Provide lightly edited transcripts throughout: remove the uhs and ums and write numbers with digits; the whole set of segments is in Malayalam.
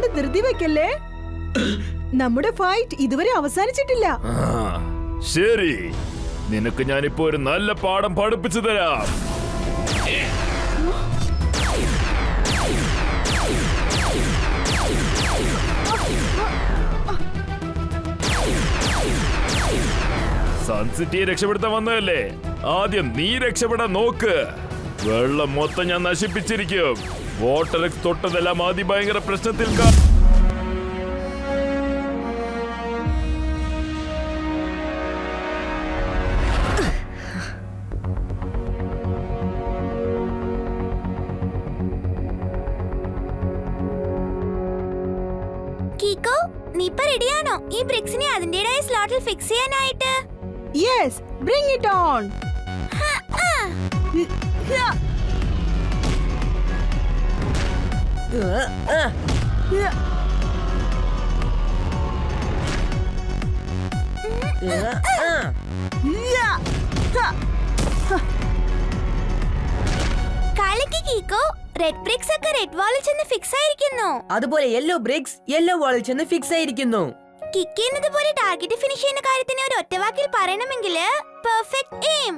ഒരുപാട് ധൃതി വെക്കല്ലേ. നമ്മുടെ ഫൈറ്റ് ഇതുവരെ അവസാനിച്ചിട്ടില്ല. ശരി, നിനക്ക് ഞാനിപ്പോ ഒരു നല്ല പാഠം പഠിപ്പിച്ചു തരാം. സൺസിറ്റിയെ രക്ഷപ്പെടുത്താൻ വന്നതല്ലേ, ആദ്യം നീ രക്ഷപ്പെടാൻ നോക്ക്. വെള്ളം മൊത്തം ഞാൻ നശിപ്പിച്ചിരിക്കും. വാട്ടർ എക്സ് തൊട്ടതെല്ലാം അതിഭയങ്കര പ്രശ്നത്തിൽ കീക്കോ, നീ ഇപ്പോ റെഡിയാണോ ഈ ബ്രിക്സിനെ അതിന്റേതായ സ്ലോട്ടിൽ ഫിക്സ് ചെയ്യാനായിട്ട്? Yes, bring it on. കളിക്ക് കീക്കോ, റെഡ് ബ്രിക്സ് ഒക്കെ റെഡ് വാളിൽ ചെന്ന് ഫിക്സ് ആയിരിക്കുന്നു. അതുപോലെ യെല്ലോ ബ്രിക്സ് യെല്ലോ വാളിൽ ചെന്ന് ഫിക്സ് ആയിരിക്കുന്നു. കിക്ക് ചെയ്യുന്നത് പോലെ ടാർഗറ്റ് ഫിനിഷ് ചെയ്യുന്ന കാര്യത്തിന് ഒരു ഒറ്റവാക്കിൽ പറയണമെങ്കിൽ പെർഫെക്റ്റ് എയിം.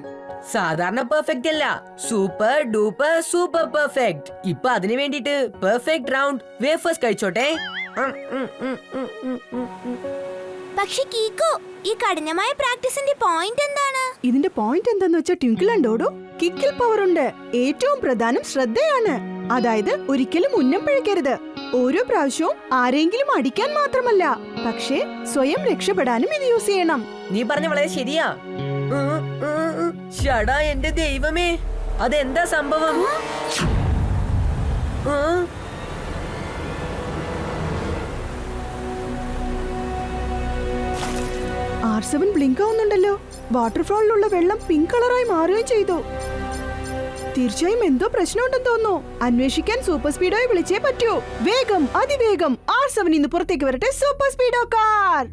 സാധാരണ പെർഫെക്റ്റ് അല്ല, സൂപ്പർ ഡൂപ്പർ സൂപ്പർ പെർഫെക്റ്റ്. ഇപ്പൊ അതിനു വേണ്ടിട്ട് പെർഫെക്റ്റ് റൗണ്ട് വേഫേഴ്സ് കഴിച്ചോട്ടെ. പക്ഷെ കീക്കോ, ഈ കഠിനമായ പ്രാക്ടീസിന്റെ പോയിന്റ് എന്താണ്? ഇതിന്റെ പോയിന്റ് എന്താന്ന് വെച്ചാൽ ട്വിങ്കിൾ ആൻഡ് ഡോഡോ, കിക്കിൽ പവർ ഉണ്ട്. ഏറ്റവും പ്രധാനം ശ്രദ്ധയാണ്. അതായത് ഒരിക്കലും ഉന്നം പിഴക്കരുത്. ഓരോ പ്രാവശ്യവും ആരെങ്കിലും അടിക്കാൻ മാത്രമല്ല, പക്ഷേ സ്വയം രക്ഷപ്പെടാനും ഇത് യൂസ് ചെയ്യണം. നീ പറഞ്ഞ വളരെ ശരിയാ. ഷടാ, എന്റെ ദൈവമേ, അതെന്താ സംഭവം? R7 blink ആവുന്നുണ്ടല്ലോ. വാട്ടർഫാളിലുള്ള വെള്ളം പിങ്ക് കളറായി മാറുകയും ചെയ്തു. തീർച്ചയായും എന്തോ പ്രശ്നമുണ്ടെന്ന് തോന്നുന്നു. അന്വേഷിക്കാൻ സൂപ്പർ സ്പീഡോയെ വിളിച്ചേ പറ്റൂ. വേഗം, അതിവേഗം R7 ഇന്ന് പുറത്തേക്ക് വരട്ടെ. Super Speedo car.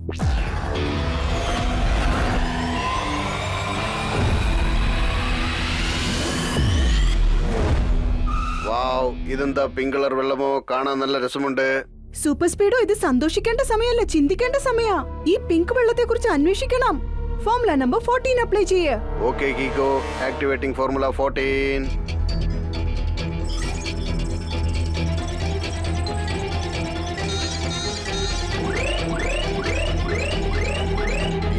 വാവ്, ഇതെന്താ പിങ്ക് കളർ വെള്ളമോ? കാണാൻ നല്ല രസമുണ്ട്. സൂപ്പർ സ്പീഡോ, ഇത് സന്തോഷിക്കേണ്ട സമയമല്ല, ചിന്തിക്കേണ്ട സമയാ. ഈ പിങ്ക് വെള്ളത്തെ കുറിച്ച് അന്വേഷിക്കണം. ഫോർമുല നമ്പർ 14 അപ്ലൈ ചെയ്യ്. Okay Kicko, activating formula 14.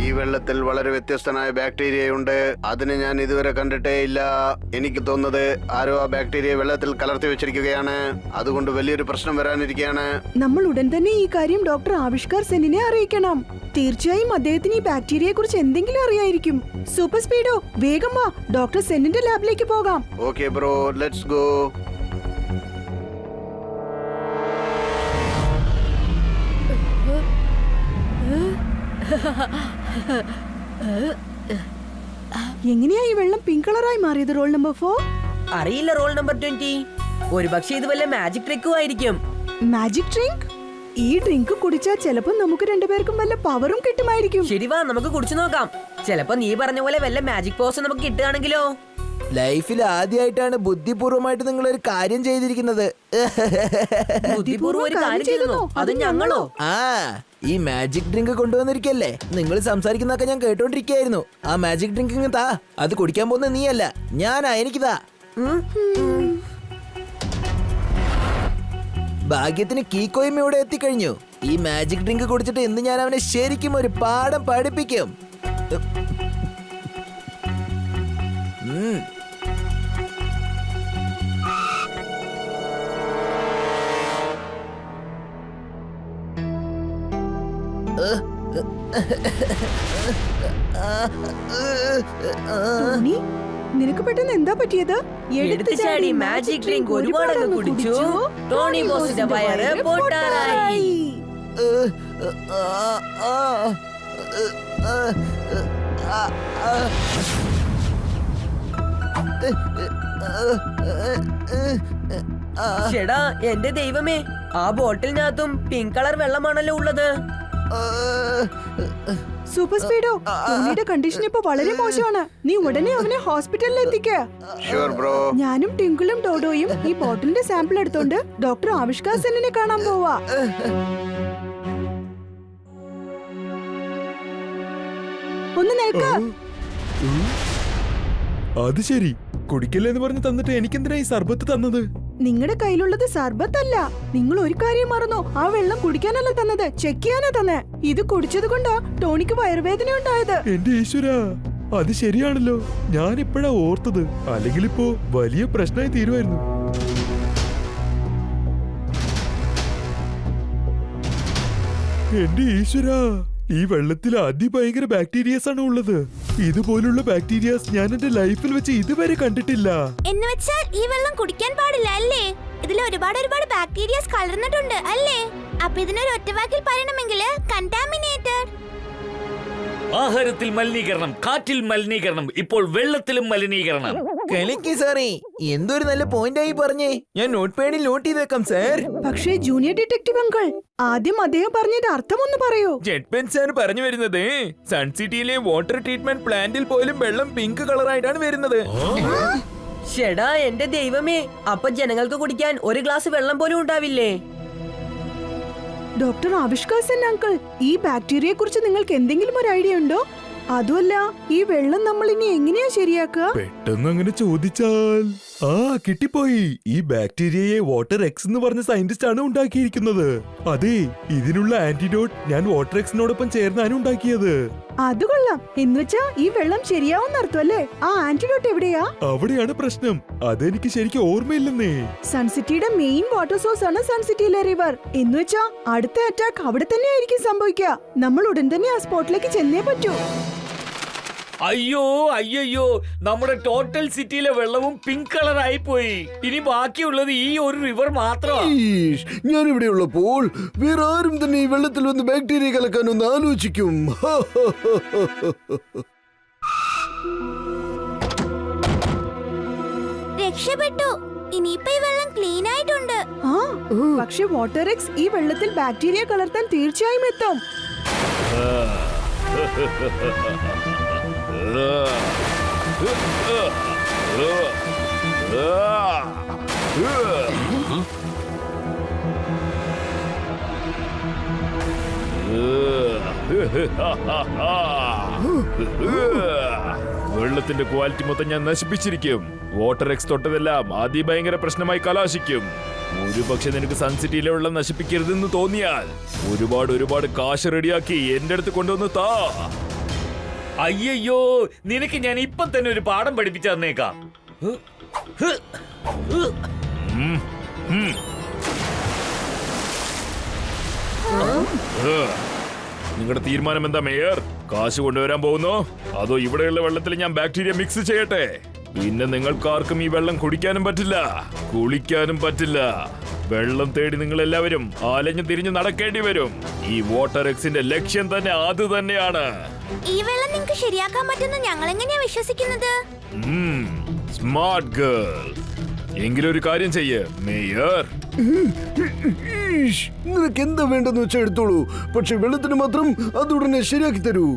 ഈ വെള്ളത്തിൽ വളരെ വ്യത്യസ്തനായ ബാക്ടീരിയയുണ്ട്. അതിനെ ഞാൻ ഇതുവരെ കണ്ടിട്ടേ ഇല്ല. എനിക്ക് തോന്നുന്നത് ആരോ ആ ബാക്ടീരിയ വെള്ളത്തിൽ കലർത്തി വെച്ചിരിക്കുകയാണ്. അതുകൊണ്ട് വലിയൊരു പ്രശ്നം വരാനിരിക്കുകയാണ്. നമ്മൾ ഉടൻ തന്നെ ഈ കാര്യം ഡോക്ടർ ആവിഷ്കാർ സെന്നിനെ അറിയിക്കണം. തീർച്ചയായും അദ്ദേഹത്തിന് ഈ ബാക്ടീരിയയെ കുറിച്ച് എന്തെങ്കിലും അറിയായിരിക്കും. സൂപ്പർ സ്പീഡോ, വേഗം വാ, ഡോക്ടർ സെന്നിന്റെ ലാബിലേക്ക് പോകാം. Okay bro, let's go. എങ്ങനെയാ ഈ വെള്ളം പിങ്ക് കളറായി മാറിയത്? Roll number 4? അറിയില്ല റോൾ നമ്പർ 20. ഒരുപക്ഷെ ഇത് വല്ല മാജിക് ട്രിക്കും ആയിരിക്കും. Magic drink? ഈ ഡ്രിങ്ക് കുടിച്ചാൽ ചിലപ്പോ നമുക്ക് രണ്ടുപേർക്കും വല്ല പവറും കിട്ടുമായിരിക്കും. ശരി, വാ നമുക്ക് കുടിച്ചു നോക്കാം. ചിലപ്പോ നീ പറഞ്ഞ പോലെ വല്ല മാജിക് പോഷൻ നമുക്ക് കിട്ടുകയാണെങ്കിലോ? ലൈഫിൽ ആദ്യമായിട്ടാണ് ബുദ്ധിപൂർവമായിട്ട് നിങ്ങൾ ഒരു കാര്യം ചെയ്തിരിക്കുന്നത്. ബുദ്ധിപൂർവ്വം ഒരു കാര്യം ചെയ്തോ? അത് ഞങ്ങളോ? ആ, ഈ മാജിക് ഡ്രിങ്ക് കൊണ്ടുവന്നിരിക്കല്ലേ. നിങ്ങൾ സംസാരിക്കുന്നതൊക്കെ ഞാൻ കേട്ടോണ്ടിരിക്കുകയായിരുന്നു. ആ മാജിക് ഡ്രിങ്ക് ഇങ്ങ് താ. അത് കുടിക്കാൻ പോകുന്ന നീയല്ല, ഞാനാ. എനിക്കിതാ. ഭാഗ്യത്തിന് കീക്കോയും ഇവിടെ എത്തിക്കഴിഞ്ഞു. ഈ മാജിക് ഡ്രിങ്ക് കുടിച്ചിട്ട് ഇന്ന് ഞാൻ അവനെ ശരിക്കും ഒരു പാഠം പഠിപ്പിക്കും. ടോണി, നിനക്ക് പെട്ടെന്ന് എന്താ പറ്റിയത്? എടുത്തുചാടി മാജിക് ഡ്രിങ്ക് ഒരുപാടങ്ങ് കുടിച്ചു. ടോണി ബോസിന്റെ വയറ് പൊട്ടാറായി. ചേടാ, എന്റെ ദൈവമേ, ആ ബോട്ടിലിനകത്തും പിങ്ക് കളർ വെള്ളമാണല്ലോ ഉള്ളത്. സൂപ്പർ സ്പീഡോ, ടോണിയുടെ കണ്ടീഷൻ ഇപ്പൊ വളരെ മോശമാണ്. നീ ഉടനെ അവനെ ഹോസ്പിറ്റലിൽ എത്തിക്കുക. Sure bro. ഞാനും ടിങ്കിളും ഡോഡോയും ഈ ബോട്ടിലിന്റെ സാമ്പിൾ എടുത്തോണ്ട് ഡോക്ടർ ആവിഷ്കാർ സെന്നിനെ കാണാൻ പോവാ. ഒന്ന് നിൽക്ക. അത് ശരി, കുടിക്കല്ലെന്ന് പറഞ്ഞ് തന്നിട്ട് എനിക്കെന്തിനാ ഈ സർബത്ത് തന്നത്? നിങ്ങളുടെ കയ്യിലുള്ളത് സർബത്തല്ല. നിങ്ങൾ ഒരു കാര്യം മറന്നോ, ആ വെള്ളം കുടിക്കാനല്ല തന്നത്, ചെക്ക് ചെയ്യാനാ തന്നെ. ഇത് കുടിച്ചത് കൊണ്ടാ ടോണിക്ക് വയറുവേദന ഉണ്ടായത്. എന്റെ ഈശ്വര, അത് ശരിയാണല്ലോ. ഞാൻ ഇപ്പോഴാ ഓർത്തത്. അല്ലെങ്കിൽ ഇപ്പോ വലിയ പ്രശ്നമായി തീരുമായിരുന്നു. എന്റെ ഈശ്വര, ഈ വെള്ളത്തിൽ അതിഭയങ്കര ബാക്ടീരിയസ് ആണ് ഉള്ളത്. ഇതുപോലുള്ള ബാക്ടീരിയാസ് ഞാൻ എന്റെ ലൈഫിൽ വെച്ച് ഇതുവരെ കണ്ടിട്ടില്ല. എന്ന് വെച്ചാൽ ഈ വെള്ളം കുടിക്കാൻ പാടില്ല അല്ലേ? ഇതിൽ ഒരുപാട് ബാക്ടീരിയാസ് കലർന്നിട്ടുണ്ട് അല്ലേ? അപ്പൊ ഇതിനൊരു ഒറ്റവാക്കിൽ പറയണമെങ്കിൽ കണ്ടാമിനേറ്റഡ്. ആഹാരത്തിൽ മലിനീകരണം, കാറ്റിൽ മലിനീകരണം, ഇപ്പോൾ വെള്ളത്തിലും മലിനീകരണം. കലക്കി സാറേ, എന്തൊരു നല്ല പോയിന്റ് ആയി പറഞ്ഞേ. ഞാൻ നോട്ട് പാഡിൽ നോട്ട് ചെയ്തേക്കാം സാർ. പക്ഷേ ജൂനിയർ ഡിറ്റക്റ്റീവ് അങ്കിൾ, ആദ്യം അദ്ദേഹം പറഞ്ഞതിന്റെ അർത്ഥം ഒന്ന് പറയൂ. ജെറ്റ് പെൻ സാർ പറഞ്ഞു വരുന്നത് സൺ സിറ്റിയിലെ വാട്ടർ ട്രീറ്റ്മെന്റ് പ്ലാന്റിൽ പോലും വെള്ളം പിങ്ക് കളറായിട്ടാണ് വരുന്നത്. ഷെടാ എന്റെ ദൈവമേ, അപ്പൊ ജനങ്ങൾക്ക് കുടിക്കാൻ ഒരു ഗ്ലാസ് വെള്ളം പോലും ഉണ്ടാവില്ലേ? ഡോക്ടർ ആവിഷ്കാർ സെൻ അങ്കിൾ, ഈ ബാക്ടീരിയയെ കുറിച്ച് നിങ്ങൾക്ക് എന്തെങ്കിലും ഒരു ഐഡിയ ഉണ്ടോ? അതുമല്ല, ഈ വെള്ളം നമ്മൾ ഇനി എങ്ങനെയാ ശരിയാക്കുക? പെട്ടെന്ന് അങ്ങനെ ചോദിച്ചാൽ കിട്ടിപ്പോയി. ഈ ബാക്ടീരിയയെ വാട്ടർ എക്സ് എന്ന് പറഞ്ഞ സയന്റിസ്റ്റ് ആണ് ഉണ്ടാക്കിയിരിക്കുന്നത്. അതെ, ഇതിനുള്ള ആന്റിഡോട്ട് ഞാൻ വാട്ടർ എക്സിനോടൊപ്പം ചേർന്നാണ് ഉണ്ടാക്കിയത്. അത് കൊള്ളാം. എന്നുവെച്ചാ ഈ വെള്ളം ശരിയാവുന്ന അർത്ഥം അല്ലേ? ആ ആന്റിഡോട്ട് എവിടെയാ? അവിടെയാണ് പ്രശ്നം. അതെനിക്ക് ശരിക്കും ഓർമ്മയില്ലെന്നേ. സൺസിറ്റിയുടെ മെയിൻ വാട്ടർ സോഴ്സ് ആണ് സൺസിറ്റിയിലെ റിവർ. എന്നുവെച്ചാ അടുത്ത അറ്റാക്ക് അവിടെ തന്നെ ആയിരിക്കും സംഭവിക്കുക. നമ്മൾ ഉടൻ തന്നെ ആ സ്പോട്ടിലേക്ക് ചെന്നേ പറ്റൂ. അയ്യോ, നമ്മുടെ ടോട്ടൽ സിറ്റിയിലെ വെള്ളവും പിങ്ക് കളറായി പോയി. ഇനി ബാക്കിയുള്ളത് ഈ ഒരു റിവർ മാത്രമാണ്. ഞാൻ ഇവിടെ ഉള്ളപ്പോൾ വേറെ ആരും തന്നെ ഈ വെള്ളത്തിൽ വന്ന് ബാക്ടീരിയ കലക്കാനൊന്ന് ആലോചിക്കും. രക്ഷപ്പെട്ടു. ഇനിയിപ്പോ ഈ വെള്ളം ക്ലീൻ ആയിട്ടുണ്ട്. പക്ഷെ വാട്ടർ എക്സ് ഈ വെള്ളത്തിൽ ബാക്ടീരിയ കലർത്താൻ തീർച്ചയായും എത്തും. വെള്ളത്തിന്റെ ക്വാളിറ്റി മൊത്തം ഞാൻ നശിപ്പിച്ചിരിക്കും. വാട്ടർ എക്സ് തൊട്ടതെല്ലാം അതിഭയങ്കര പ്രശ്നമായി കലാശിക്കും. ഒരുപക്ഷെ നിനക്ക് സൺസിറ്റിയിലെ വെള്ളം നശിപ്പിക്കരുതെന്ന് തോന്നിയാൽ ഒരുപാട് കാശ് റെഡിയാക്കി എന്റെ അടുത്ത് കൊണ്ടുവന്ന് താ. അയ്യോ, നിനക്ക് ഞാൻ ഇപ്പൊ തന്നെ ഒരു പാഠം പഠിപ്പിച്ചു തന്നേക്കാം. നിങ്ങളുടെ തീരുമാനം എന്താ മേയർ? കാശ് കൊണ്ടുവരാൻ പോകുന്നോ അതോ ഇവിടെയുള്ള വെള്ളത്തിൽ ഞാൻ ബാക്ടീരിയ മിക്സ് ചെയ്യട്ടെ? പിന്നെ നിങ്ങൾക്കാർക്കും ഈ വെള്ളം കുടിക്കാനും പറ്റില്ല, കുളിക്കാനും പറ്റില്ല. വെള്ളം തേടി നിങ്ങൾ എല്ലാവരും അലഞ്ഞു തിരിഞ്ഞു നടക്കേണ്ടി വരും. ഈ വാട്ടർ എക്സിന്റെ ലക്ഷ്യം തന്നെ അത് തന്നെയാണ്. ഈ വെള്ളം നിങ്ങൾക്ക് ശരിയാക്കാൻ പറ്റുന്ന ഞങ്ങൾ എങ്ങനെയാ വിശ്വസിക്കുന്നത്? Smart girl. എങ്കിലും ഒരു കാര്യം ചെയ്യ് മേയർ. നിനക്ക് എന്താ വേണ്ടെന്ന് വെച്ചാൽ എടുത്തോളൂ, പക്ഷെ വെള്ളത്തിന് മാത്രം അത് ഉടനെ ശരിയാക്കി തരൂ.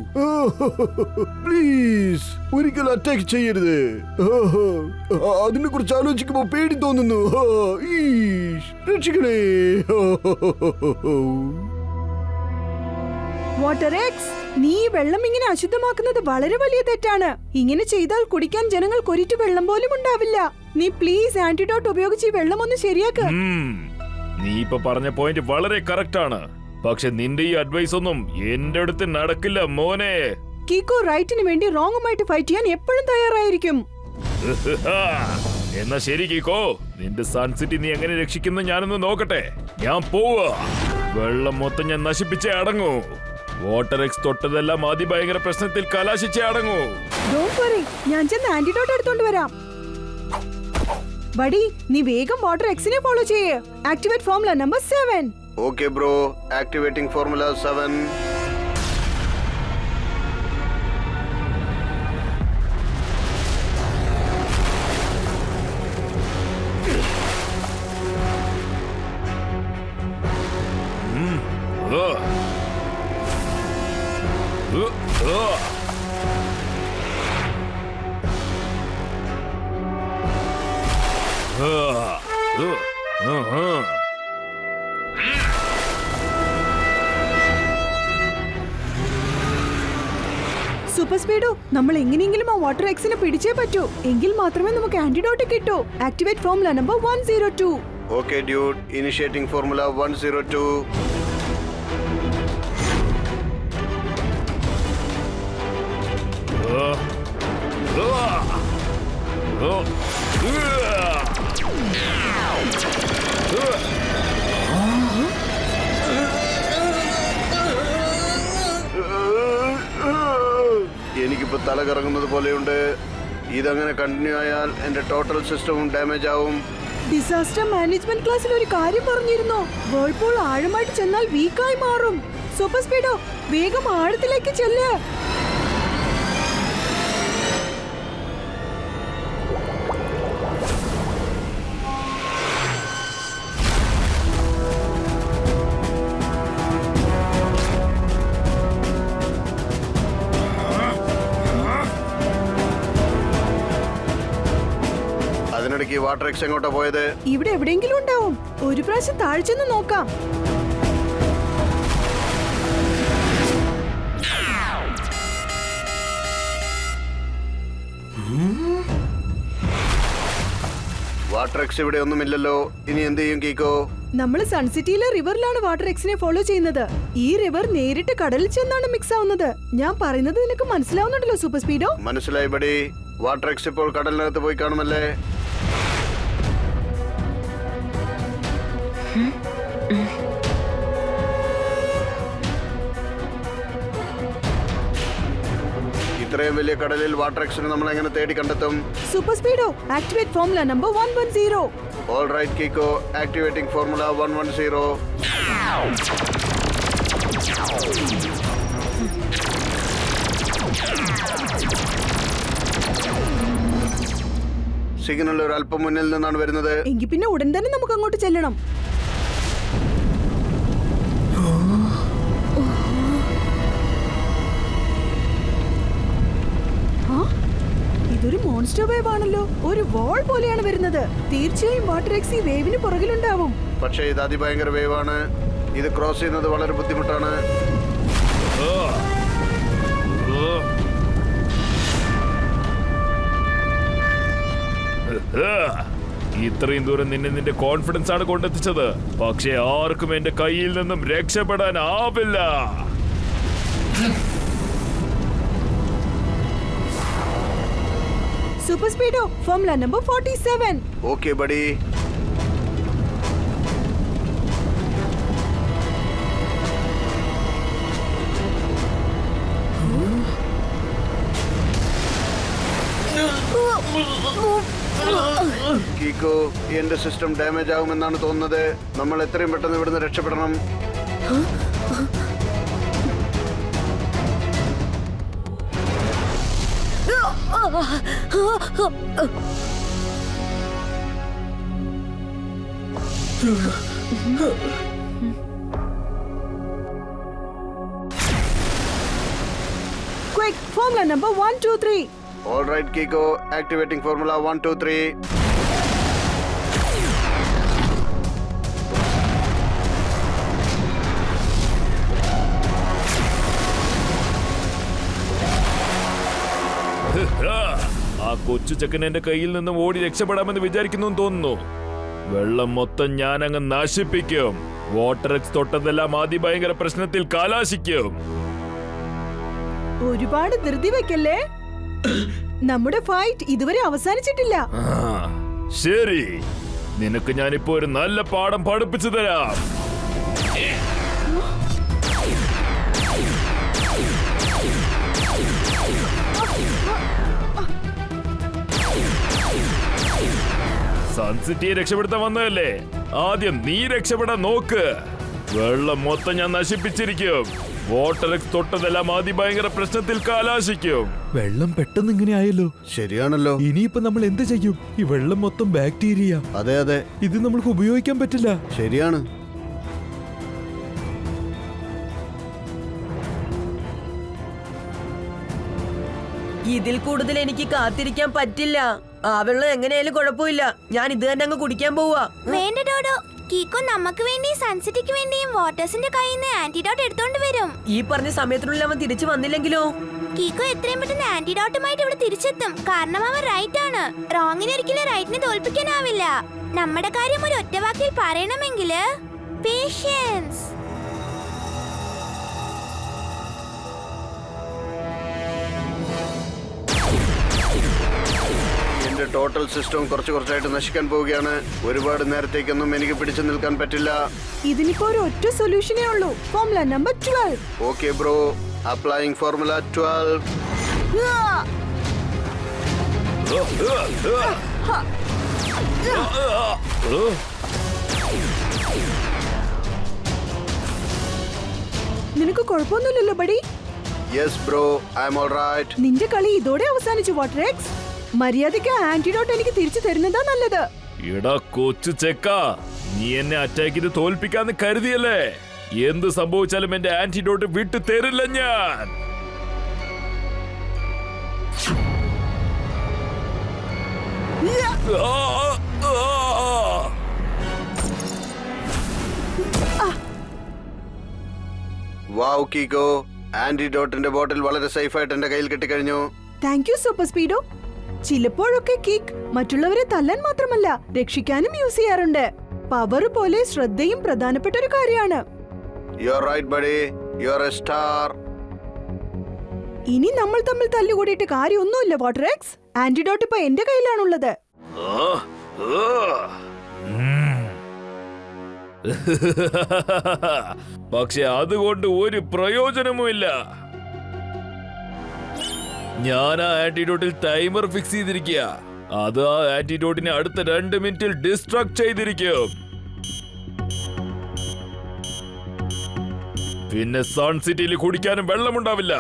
പ്ലീസ്, ഒരിക്കലും അറ്റാക്ക് ചെയ്യരുത്. അതിനെ കുറിച്ച് ആലോചിക്കുമ്പോ പേടി തോന്നുന്നു. രക്ഷിക്കണേ. വാട്ടർ എക്സ്, നീ ഈ വെള്ളം ഇങ്ങനെ അശുദ്ധമാക്കുന്നത് വളരെ വലിയ തെറ്റാണ്. ഇങ്ങനെ ചെയ്താൽ കുടിക്കാൻ ജനങ്ങൾക്ക് ഒരിറ്റു വെള്ളം പോലും ഉണ്ടാവില്ല. നീ പ്ലീസ് ആന്റിഡോട്ട് ഉപയോഗിച്ച് ഈ വെള്ളം ഒന്ന് ശരിയാക്ക. നീ ഇപ്പൊ പറഞ്ഞ പോയിന്റ് വളരെ കറക്റ്റ് ആണ്. പക്ഷെ നിന്റെ ഈ അഡ്വൈസ് ഒന്നും എന്റെ അടുത്ത് നടക്കില്ല മോനെ. കീക്കോ റൈറ്റിന് വേണ്ടി റോങ്ങുമായിട്ട് ഫൈറ്റ് ചെയ്യാൻ എപ്പോഴും തയ്യാറായിരിക്കും. എന്നാ ശരി കീക്കോ, നിന്റെ സൺസിറ്റി നീ എങ്ങനെ രക്ഷിക്കുന്ന ഞാനൊന്ന് നോക്കട്ടെ. ഞാൻ പോവാ. വെള്ളം മൊത്തം ഞാൻ നശിപ്പിച്ചേ അടങ്ങൂ. വാട്ടർ എക്സ് തൊട്ടതെല്ലാം അതിഭയങ്കര പ്രശ്നത്തിൽ കലാശിച്ചേ അടങ്ങൂ. ഡോണ്ട് വറി, ഞാൻ ചെന്ന് ആന്റിഡോട്ട് എടുത്തോണ്ട് വരാം. ബഡി, നീ വേഗം വാട്ടർ എക്സിനെ ഫോളോ ചെയ്യ്. Activate formula number 7. Okay bro, activating formula 7. Super Speedo, നമ്മൾ എങ്ങനെയെങ്കിലും ആ വാട്ടർ എക്സിനെ പിടിച്ചേ പറ്റൂ. എങ്കിൽ മാത്രമേ നമുക്ക് ആന്റിഡോട്ട് കിട്ടൂ. Activate formula number 102. Okay dude, initiating formula 102. എനിക്കിപ്പോ തല കറങ്ങുന്നത് പോലെയുണ്ട്. ഇതങ്ങനെ കണ്ടിന്യൂ ആയാൽ എന്റെ ടോട്ടൽ സിസ്റ്റവും ഡാമേജ് ആവും. ഡിസാസ്റ്റർ മാനേജ്മെന്റ് ക്ലാസ്സിൽ ഒരു കാര്യം പറഞ്ഞിരുന്നു. വേൾപൂൾ ആഴമായിട്ട് ചെന്നാൽ വീക്കായി മാറും. സൂപ്പർ സ്പീഡോ, വേഗം ആഴത്തിലേക്ക് ചെല്ല്. അതിനിടയ്ക്ക് വാട്ടർ എക്സ് എങ്ങോട്ടാ പോയത്? ഇവിടെ എവിടെയെങ്കിലും ഉണ്ടാവും. ഒരു പ്രാവശ്യം താഴ്ചെന്ന് നോക്കാം. വാട്ടർ എക്സ് ഇവിടെ ഒന്നുമില്ലല്ലോ. ഇനി എന്ത് ചെയ്യും കീക്കോ? നമ്മൾ സൺസിറ്റിയിലെ റിവറിലാണ് വാട്ടർ എക്സിനെ ഫോളോ ചെയ്യുന്നത്. ഈ റിവർ നേരിട്ട് കടലിൽ ചെന്നാണ് മിക്സ് ആവുന്നത്. ഞാൻ പറയുന്നത് നിനക്ക് മനസ്സിലാവുന്നുണ്ടല്ലോ സൂപ്പർ സ്പീഡോ? മനസ്സിലായി ബഡി. വാട്ടർ എക്സ് ഇപ്പോൾ കടലിനകത്ത് പോയി കാണുമല്ലേ? ഇത്രയും വലിയ കടലിൽ വാട്ടർ എക്സിനെ നമ്മൾ എങ്ങനെ തേടി കണ്ടെത്തും? Super Speedo, activate formula number 110. All right Kicko, activating formula 110. Signal ഒരു അല്പം മുന്നിൽ നിന്നാണ് വരുന്നത്. എങ്കിൽ പിന്നെ ഉടൻ തന്നെ നമുക്ക് അങ്ങോട്ട് ചെല്ലണം. ഇതൊരു മോൺസ്റ്റർ വേവ് ആണല്ലോ. ഒരു വാൾ പോലെയാണ് വരുന്നത്. തീർച്ചയായും വാട്ടർ എക്സ് ഈ വേവിന് പുറകിലുണ്ടാവും. പക്ഷേ ഇത് അതിഭയങ്കര വേവ് ആണ്. ഇത് ക്രോസ് ചെയ്യുന്നത് വളരെ ബുദ്ധിമുട്ടാണ്. ഇത്രയും ദൂരം നിന്റെ കോൺഫിഡൻസ് ആണ് കൊണ്ടെത്തിച്ചത്. പക്ഷെ ആർക്കും എന്റെ കയ്യിൽ നിന്നും രക്ഷപ്പെടാനാവില്ല. Super Speedo, formula number 47. Okay buddy. Kicko, എന്റെ സിസ്റ്റം ഡാമേജ് ആകുമെന്നാണ് തോന്നുന്നത്. നമ്മൾ എത്രയും പെട്ടെന്ന് ഇവിടുന്ന് രക്ഷപ്പെടണം. Quick, formula number 123. All right, Kiko, activating formula 123. ആ കൊച്ചു ചെക്കൻ എന്റെ കയ്യിൽ നിന്നും ഓടി രക്ഷപ്പെടാമെന്ന് വിചാരിക്കുന്നു തോന്നുന്നു. വെള്ളം മൊത്തം ഞാൻ അങ്ങ് നശിപ്പിക്കും. വാട്ടർ എക്സ് തൊട്ടതെല്ലാം അതിഭയങ്കര പ്രശ്നത്തിൽ കലാശിക്കും. ഒരുപാട് ധൃതി വെക്കല്ലേ. നമ്മുടെ ഫൈറ്റ് ഇതുവരെ അവസാനിച്ചിട്ടില്ല. ശരി, നിനക്ക് ഞാനിപ്പോ ഒരു നല്ല പാഠം പഠിപ്പിച്ചു തരാം. സൺസിറ്റിയെ രക്ഷപ്പെടുത്താൻ വന്നതല്ലേ, ആദ്യം നീ രക്ഷപ്പെടാൻ നോക്ക്. വെള്ളം മൊത്തം ഞാൻ നശിപ്പിച്ചിരിക്കും. വാട്ടർ എക്സ് തൊട്ടതെല്ലാം അതിഭയങ്കര പ്രശ്നത്തിൽ കലാശിക്കും. വെള്ളം പെട്ടെന്ന് ഇങ്ങനെ ആയല്ലോ. ശരിയാണല്ലോ. ഇനിയിപ്പോ നമ്മൾ എന്ത് ചെയ്യും? ഈ വെള്ളം മൊത്തം ബാക്ടീരിയ. അതെ അതെ, ഇത് നമ്മൾക്ക് ഉപയോഗിക്കാൻ പറ്റില്ല. ശരിയാണ്. ഇതിൽ കൂടുതൽ എനിക്ക് കാത്തിരിക്കാൻ പറ്റില്ല. ആ വെള്ളം എങ്ങനെയായാലും കുഴപ്പമില്ല. ഞാൻ ഇത് തന്നെ അങ്ങ് കുടിക്കാൻ പോവാ. വേണ്ട ഡോഡോ, കീക്കോ നമുക്ക് വേണ്ടി സൺസിറ്റിക്ക് വേണ്ടിയും വാട്ടേഴ്സിന്റെ കയ്യിൽ നിന്ന് ആന്റിഡോട്ട് എടുത്തോണ്ട് വരും. ഈ പറഞ്ഞ സമയത്തിനുള്ളിൽ അവൻ തിരിച്ചു വന്നില്ലെങ്കിലോ? കീക്കോ എത്രയും പെട്ടെന്ന് ആന്റിഡോട്ടുമായിട്ട് ഇവിടെ തിരിച്ചെത്തും. കാരണം അവൻ റൈറ്റ് ആണ്. റോങ്ങിന് ഒരിക്കലും റൈറ്റിനെ തോൽപ്പിക്കാനാവില്ല. നമ്മുടെ കാര്യം ഒരു ഒറ്റ വാക്കിൽ പറയണമെങ്കിൽ പേഷ്യൻസ്. എന്റെ ടോട്ടൽ സിസ്റ്റം കുറച്ചായിട്ട് നശിക്കാൻ പോവുകയാണ്. ഒരുപാട് നേരത്തേക്കൊന്നും എനിക്ക് പിടിച്ചു നിൽക്കാൻ പറ്റില്ല. ഇതിനിപ്പോ ഒരു ഒറ്റ സൊല്യൂഷനേ ഉള്ളൂ. Formula number 12. Okay bro, applying formula 12. നിനക്ക് കുഴപ്പമൊന്നുമില്ലല്ലോ buddy? Yes bro, I am alright. നിന്റെ കളി ഇതോടെ അവസാനിച്ചു വാട്ടർ എക്സ്. മര്യാദയ്ക്ക് ആന്റിഡോട്ട് എനിക്ക് തിരിച്ചു തരുന്നതാ നല്ലത്. എടാ കൊച്ചു ചെക്ക, നീ എന്നെ അറ്റാക്ക് ചെയ്ത് തോൽപ്പിക്കാന്ന് കരുതിയല്ലേ? എന്ത് സംഭവിച്ചാലും എന്റെ ആന്റിഡോട്ട് വിട്ടു തരില്ല ഞാൻ. വാവ് കീക്കോ, ആന്റിഡോട്ടിന്റെ ബോട്ടിൽ വളരെ സേഫ് ആയിട്ട് എന്റെ കയ്യിൽ കിട്ടിക്കഴിഞ്ഞു. Thank you Super Speedo. ചിലപ്പോഴൊക്കെ കിക്ക് മറ്റുള്ളവരെ തല്ലാൻ മാത്രമല്ല രക്ഷിക്കാനും യൂസ് ചെയ്യാറുണ്ട്. പവർ പോലെ ശ്രദ്ധയും പ്രധാനപ്പെട്ട ഒരു കാര്യമാണ്. You are right buddy, you are a star. ഇനി നമ്മൾ തമ്മിൽ തല്ലുകൂടിയിട്ട് കാര്യമൊന്നുമില്ല വാട്ടർ എക്സ്. ആന്റിഡോട്ട് ഇപ്പൊ എന്റെ കയ്യിലാണുള്ളത്. പക്ഷെ അതുകൊണ്ട് ഒരു പ്രയോജനവുമില്ല. ഞാൻ ആ ആന്റിഡോട്ടിൽ ടൈമർ ഫിക്സ് ചെയ്തിരിക്കുക. അത് ആ ആന്റിഡോട്ടിനെ അടുത്ത 2 മിനിറ്റിൽ ഡിസ്ട്രക്ട് ചെയ്തിരിക്കും. പിന്നെ സൺ സിറ്റിയിൽ കുടിക്കാനും വെള്ളമുണ്ടാവില്ല,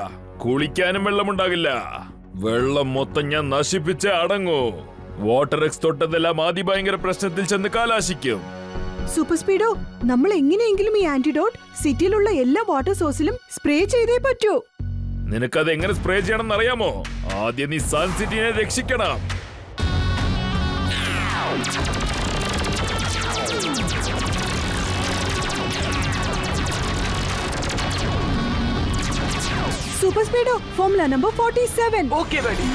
കുളിക്കാനും വെള്ളമുണ്ടാകില്ല. വെള്ളം മൊത്തം ഞാൻ നശിപ്പിച്ച് അടങ്ങൂ. വാട്ടർ എക്സ് തൊട്ടതെല്ലാം അതിഭയങ്കര പ്രശ്നത്തിൽ ചെന്ന് കലാശിക്കും. സൂപ്പർ സ്പീഡോ, നമ്മൾ എങ്ങനെയെങ്കിലും ഈ ആന്റിഡോട്ട് സിറ്റിയിലുള്ള എല്ലാ വാട്ടർ സോഴ്സിലും സ്പ്രേ ചെയ്തേ പറ്റൂ. നിനക്കത് എങ്ങനെ സ്പ്രേ ചെയ്യണമെന്ന് അറിയാമോ? ആദ്യം നീ സൺ സിറ്റിനെ രക്ഷിക്കണം. Super Speedo, formula number 47. Okay buddy.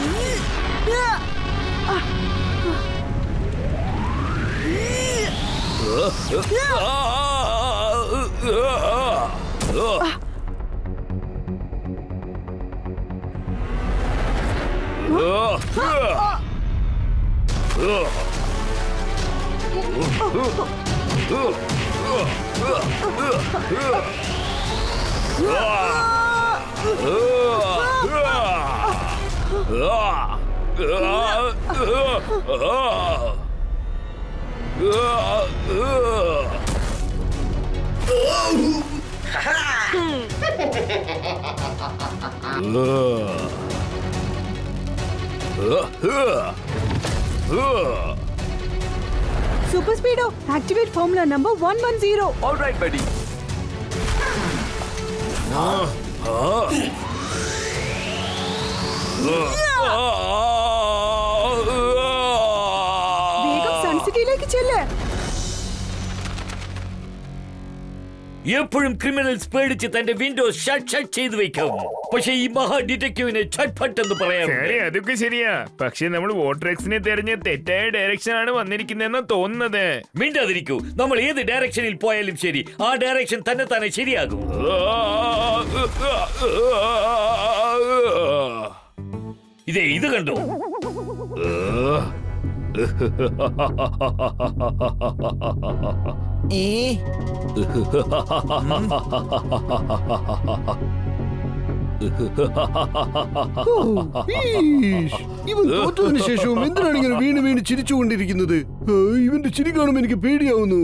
Super Speedo, activate formula number 110. All right, buddy. വേഗം സൺസിറ്റിയിലേക്ക് ചെല്ല്. എപ്പോഴും ക്രിമിനൽസ് പേടിച്ച് തന്റെ വിൻഡോസ് ഷട്ട് ചെയ്തു വെക്കും. പക്ഷെ ഈ മഹാ ഡിറ്റക്റ്റീവിനെ ഛട്ട്പട്ട് എന്ന് പറയാം. അതൊക്കെ ശരിയാ. പക്ഷെ നമ്മൾ വാട്ടർ എക്സിനെ തെരഞ്ഞ തെറ്റായ ഡയറക്ഷൻ ആണ് വന്നിരിക്കുന്നതെന്ന് തോന്നുന്നത്. മിണ്ടാതിരിക്കൂ. നമ്മൾ ഏത് ഡയറക്ഷനിൽ പോയാലും ശരി, ആ ഡയറക്ഷൻ തന്നെ ശരിയാകും. ഇത് കണ്ടോ? ഇവൻ തോറ്റതിന് ശേഷവും എന്തിനാണ് ഇങ്ങനെ വീണ് ചിരിച്ചുകൊണ്ടിരിക്കുന്നത്? ഇവന്റെ ചിരി കാണുമ്പോൾ എനിക്ക് പേടിയാവുന്നു.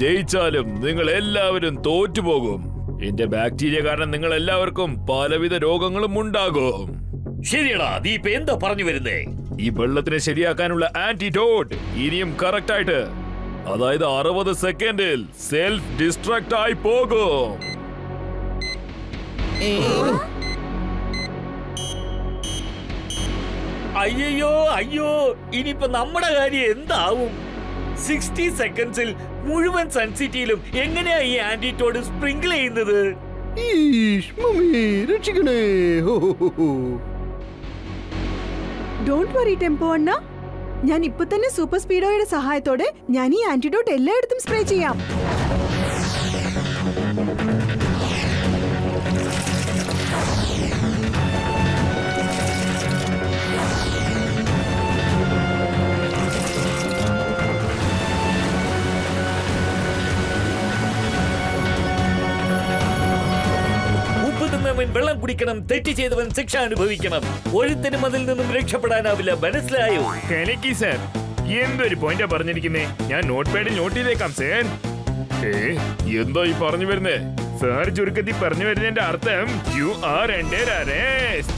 ജയിച്ചാലും നിങ്ങൾ എല്ലാവരും തോറ്റുപോകും. എന്റെ ബാക്ടീരിയ കാരണം നിങ്ങൾ എല്ലാവർക്കും പലവിധ രോഗങ്ങളും ഉണ്ടാകും. ശരിയടാ, നീ ഇപ്പൊ എന്താ പറഞ്ഞു വരുന്നേ? ഈ വെള്ളത്തിനെ ശരിയാക്കാനുള്ള ആന്റിഡോട്ട് ഇനിയും കറക്റ്റ് ആയിട്ട്, അതായത് 60 സെക്കൻഡിൽ സെൽഫ് ഡിസ്ട്രക്ട് ആയി പോകും. അയ്യോ അയ്യോ, ഇനിയിപ്പോ നമ്മുടെ കാര്യം എന്താവും? 60 സെക്കൻഡ്സിൽ മുഴുവൻ സൺസിറ്റിയിലും എങ്ങനെയാ ഈ ആന്റിറ്റോഡ് സ്പ്രിങ്കിൾ ചെയ്യുന്നത്? ഈഷ്, മമ്മി രക്ഷിക്കണേ. ഹോ, ഹോ, ഹോ, ഹോ. ഡോണ്ട് വറി ടെമ്പോ അണ്ണ, ഞാൻ ഇപ്പൊ തന്നെ സൂപ്പർ സ്പീഡോയുടെ സഹായത്തോടെ ഞാൻ ഈ ആന്റിഡോട്ട് എല്ലായിടത്തും സ്പ്രേ ചെയ്യാം. വെള്ളം കുടിക്കണം, തെറ്റ് ചെയ്തവൻ ശിക്ഷ അനുഭവിക്കണം. ഒരുത്തനും അതിൽ നിന്നും രക്ഷപ്പെടാനാവില്ല, മനസ്സിലായോ? കലക്കി സർ, എന്തൊരു പോയിന്റാ പറഞ്ഞിരിക്കുന്നേ. ഞാൻ നോട്ട് പാഡിൽ നോട്ട് ചെയ്തേക്കാം സർ. എന്താ ഈ പറഞ്ഞു വരുന്നേ സാർ? ചുരുക്കത്തിൽ പറഞ്ഞു വരുന്നതിന്റെ അർത്ഥം you are under arrest.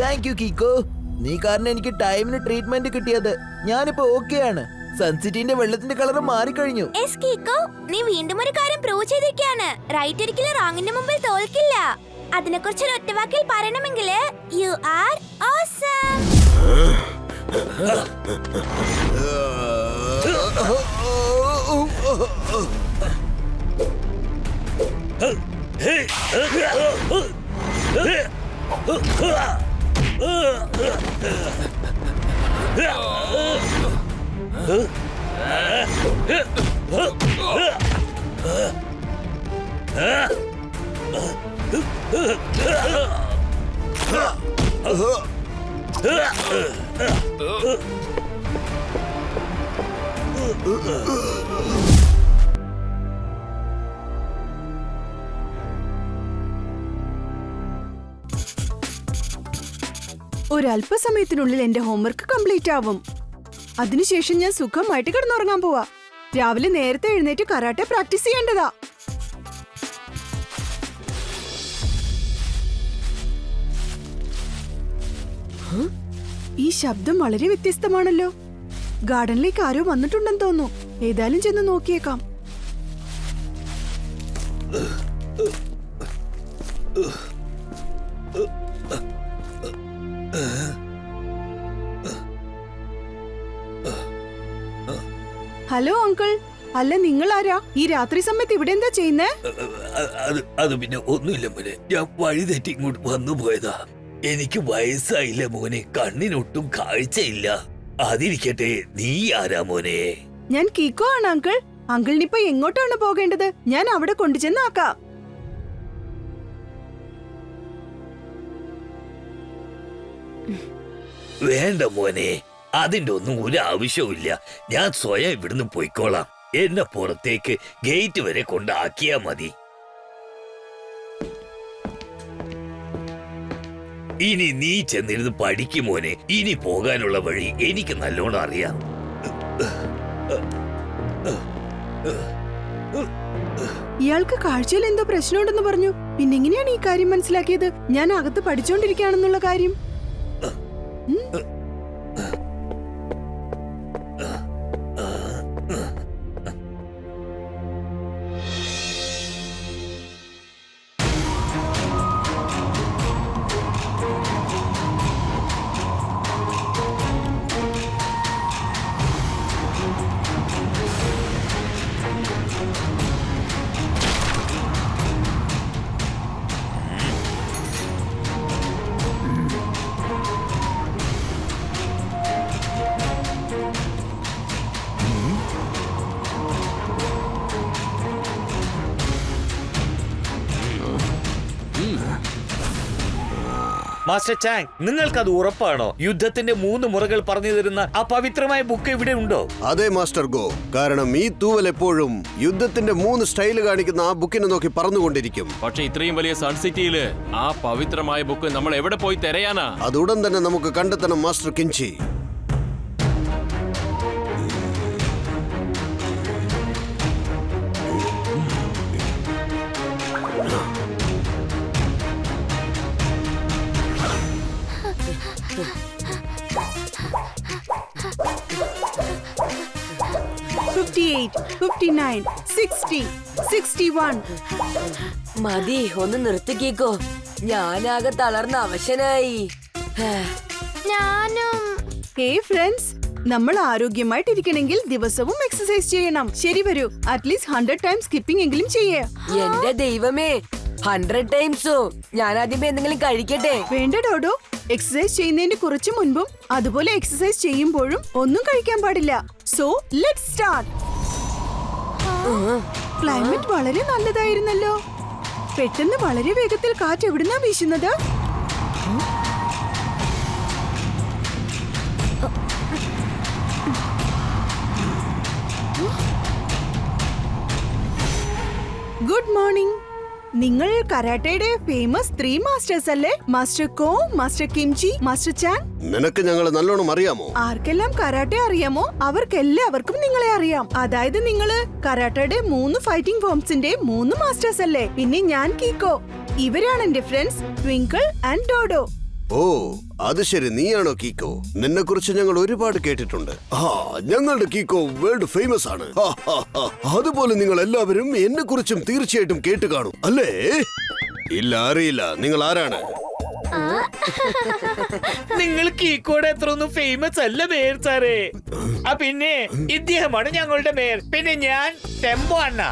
Thank you Kiko, നീ കാരണം എനിക്ക് ടൈമിന് ട്രീറ്റ്മെന്റ് കിട്ടിയത്. ഞാനിപ്പോ ഓക്കെയാണ്. സൺസിറ്റിന്റെ വെള്ളത്തിന്റെ കളർ മാറിക്കഴിഞ്ഞു. എസ് കീക്കോ, നീ വീണ്ടും ഒരു കാര്യം പ്രൂവ് ചെയ്തിരിക്കുകയാണ്. റൈറ്റ് ഒരിക്കലും റോങ്ങിന്റെ മുമ്പിൽ തോൽക്കില്ല. അതിനെക്കുറിച്ച് ഒരു ഒറ്റവാക്കിൽ പറയണമെങ്കിൽ യു ആർ ഓസം. ഒരല്പസമയത്തിനുള്ളിൽ എന്റെ ഹോംവർക്ക് കംപ്ലീറ്റ് ആവും. അതിനുശേഷം ഞാൻ സുഖമായിട്ട് കിടന്നുറങ്ങാൻ പോവാ. രാവിലെ നേരത്തെ എഴുന്നേറ്റ് കരാട്ടെ പ്രാക്ടീസ് ചെയ്യേണ്ടതാ. ഈ ശബ്ദം വളരെ വ്യത്യസ്തമാണല്ലോ. ഗാർഡനിലേക്ക് ആരോ വന്നിട്ടുണ്ടെന്ന് തോന്നുന്നു. ഏതായാലും ചെന്ന് നോക്കിയേക്കാം. ഹലോ അങ്കിൾ, അല്ല നിങ്ങൾ ആരാ? ഈ രാത്രി സമയത്ത് ഇവിടെ എന്താ ചെയ്യുന്നേ? അത് പിന്നെ ഒന്നുമില്ല മോനെ, ഞാൻ വഴി തെറ്റി ഇങ്ങോട്ട് വന്നു പോയതാ. എനിക്ക് വയസ്സായില്ല മോനെ, കണ്ണിനൊട്ടും കാഴ്ചയില്ല. അതിരിക്കട്ടെ, നീ ആരാ മോനെ? ഞാൻ കീക്കോ ആണ് അങ്കിൾ. അങ്കിളിനിപ്പോ എങ്ങോട്ടാണ് പോകേണ്ടത്? ഞാൻ അവിടെ കൊണ്ടുചെന്നാക്കാം. വേണ്ട മോനെ, അതിന്റെ ഒന്നും ഒരു ആവശ്യവുമില്ല. ഞാൻ സ്വയം ഇവിടുന്ന് പോയിക്കോളാം. എന്നെ പുറത്തേക്ക് ഗേറ്റ് വരെ കൊണ്ടാക്കിയാ മതി. ഇനി നീ ചെന്നിരുന്ന് പഠിക്കും മോനെ. ഇനി പോകാനുള്ള വഴി എനിക്ക് നല്ലോണം അറിയാം. ഇയാൾക്ക് കാഴ്ചയിൽ എന്തോ പ്രശ്നമുണ്ടെന്ന് പറഞ്ഞു. പിന്നെങ്ങനെയാണ് ഈ കാര്യം മനസ്സിലാക്കിയത്? ഞാൻ അകത്ത് പഠിച്ചോണ്ടിരിക്കുകയാണെന്നുള്ള കാര്യം. മാസ്റ്റർ ചാങ്, നിങ്ങൾക്കത് ഉറപ്പാണോ? യുദ്ധത്തിന്റെ 3 മുറകൾ പറഞ്ഞു തരുന്ന ആ പവിത്രമായ ബുക്ക് ഇവിടെ ഉണ്ടോ? അതെ മാസ്റ്റർ ഗോ, കാരണം ഈ തൂവൽ എപ്പോഴും യുദ്ധത്തിന്റെ 3 സ്റ്റൈല് കാണിക്കുന്ന ആ ബുക്കിനെ നോക്കി പറന്നുകൊണ്ടിരിക്കും. പക്ഷെ ഇത്രയും വലിയ സൺസിറ്റിയില് ആ പവിത്രമായ ബുക്ക് നമ്മൾ എവിടെ പോയി തിരയാനാ? അത് ഉടൻ തന്നെ നമുക്ക് കണ്ടെത്തണം മാസ്റ്റർ കിൻചി. $58, $59, $60, $61. മതി, ഒന്ന് നിർത്തിക്കോ. ഞാനാകെ തളർന്ന അവശനായി. ഞാനും. ഹേയ് ഫ്രണ്ട്സ്, നമ്മൾ ആരോഗ്യമായിട്ടിരിക്കണമെങ്കിൽ ദിവസവും എക്സസൈസ് ചെയ്യണം. ശരി, വരൂ. അറ്റ്ലീസ്റ്റ് 100 ടൈംസ് സ്കിപ്പിംഗ് എങ്കിലും ചെയ്യേ. എന്റെ ദൈവമേ, 100 ടൈംസോ? ഞാൻ ആദ്യമേ എന്തെങ്കിലും കഴിക്കട്ടെ. വേണ്ട ഡോഡോ, എക്സസൈസ് ചെയ്യുന്നതിന് കുറച്ച് മുൻപും അതുപോലെ എക്സസൈസ് ചെയ്യുമ്പോഴും ഒന്നും കഴിക്കാൻ പാടില്ല. So let's start. ക്ലൈമറ്റ് വളരെ നല്ലതായിരുന്നല്ലോ. പെട്ടെന്ന് വളരെ വേഗത്തിൽ കാറ്റ് എവിടുന്നാ വീശുന്നത്? Good morning. നിങ്ങൾ കരാട്ടയുടെ ഫേമസ് 3 മാസ്റ്റേഴ്സ് അല്ലേ? Master Ko, master Kimchi, master Chan. നിനക്ക് ഞങ്ങളെ നല്ലോണം അറിയാമോ? ആർക്കെല്ലാം കരാട്ടെ അറിയാമോ അവർക്കെല്ലാവർക്കും നിങ്ങളെ അറിയാം. അതായത് നിങ്ങള് കരാട്ടയുടെ 3 ഫൈറ്റിംഗ് ഫോംസിന്റെ 3 മാസ്റ്റേഴ്സ് അല്ലേ? പിന്നെ ഞാൻ കീക്കോ. ഇവരാണ് എന്റെ ഫ്രണ്ട്സ് ട്വിങ്കിൾ ആൻഡ് ഡോഡോ. ഓ, അത് ശരി, നീയാണോ കീക്കോ? നിന്നെ കുറിച്ച് ഞങ്ങൾ ഒരുപാട് കേട്ടിട്ടുണ്ട്. ഞങ്ങളുടെ കീക്കോ വേൾഡ് ഫേമസ് ആണ്. അതുപോലെ നിങ്ങൾ എല്ലാവരും എന്നെ കുറിച്ചും തീർച്ചയായിട്ടും കേട്ട് കാണും അല്ലേ? ഇല്ല, അറിയില്ല. നിങ്ങൾ ആരാണ്? നിങ്ങൾ കീക്കോടെ അത്ര ഒന്നും ഫേമസ് അല്ല മേയർ സാറേ. പിന്നെ ഇദ്ദേഹമാണ് ഞങ്ങളുടെ മേയർ. പിന്നെ ഞാൻ ടെമ്പോ അണ്ണ.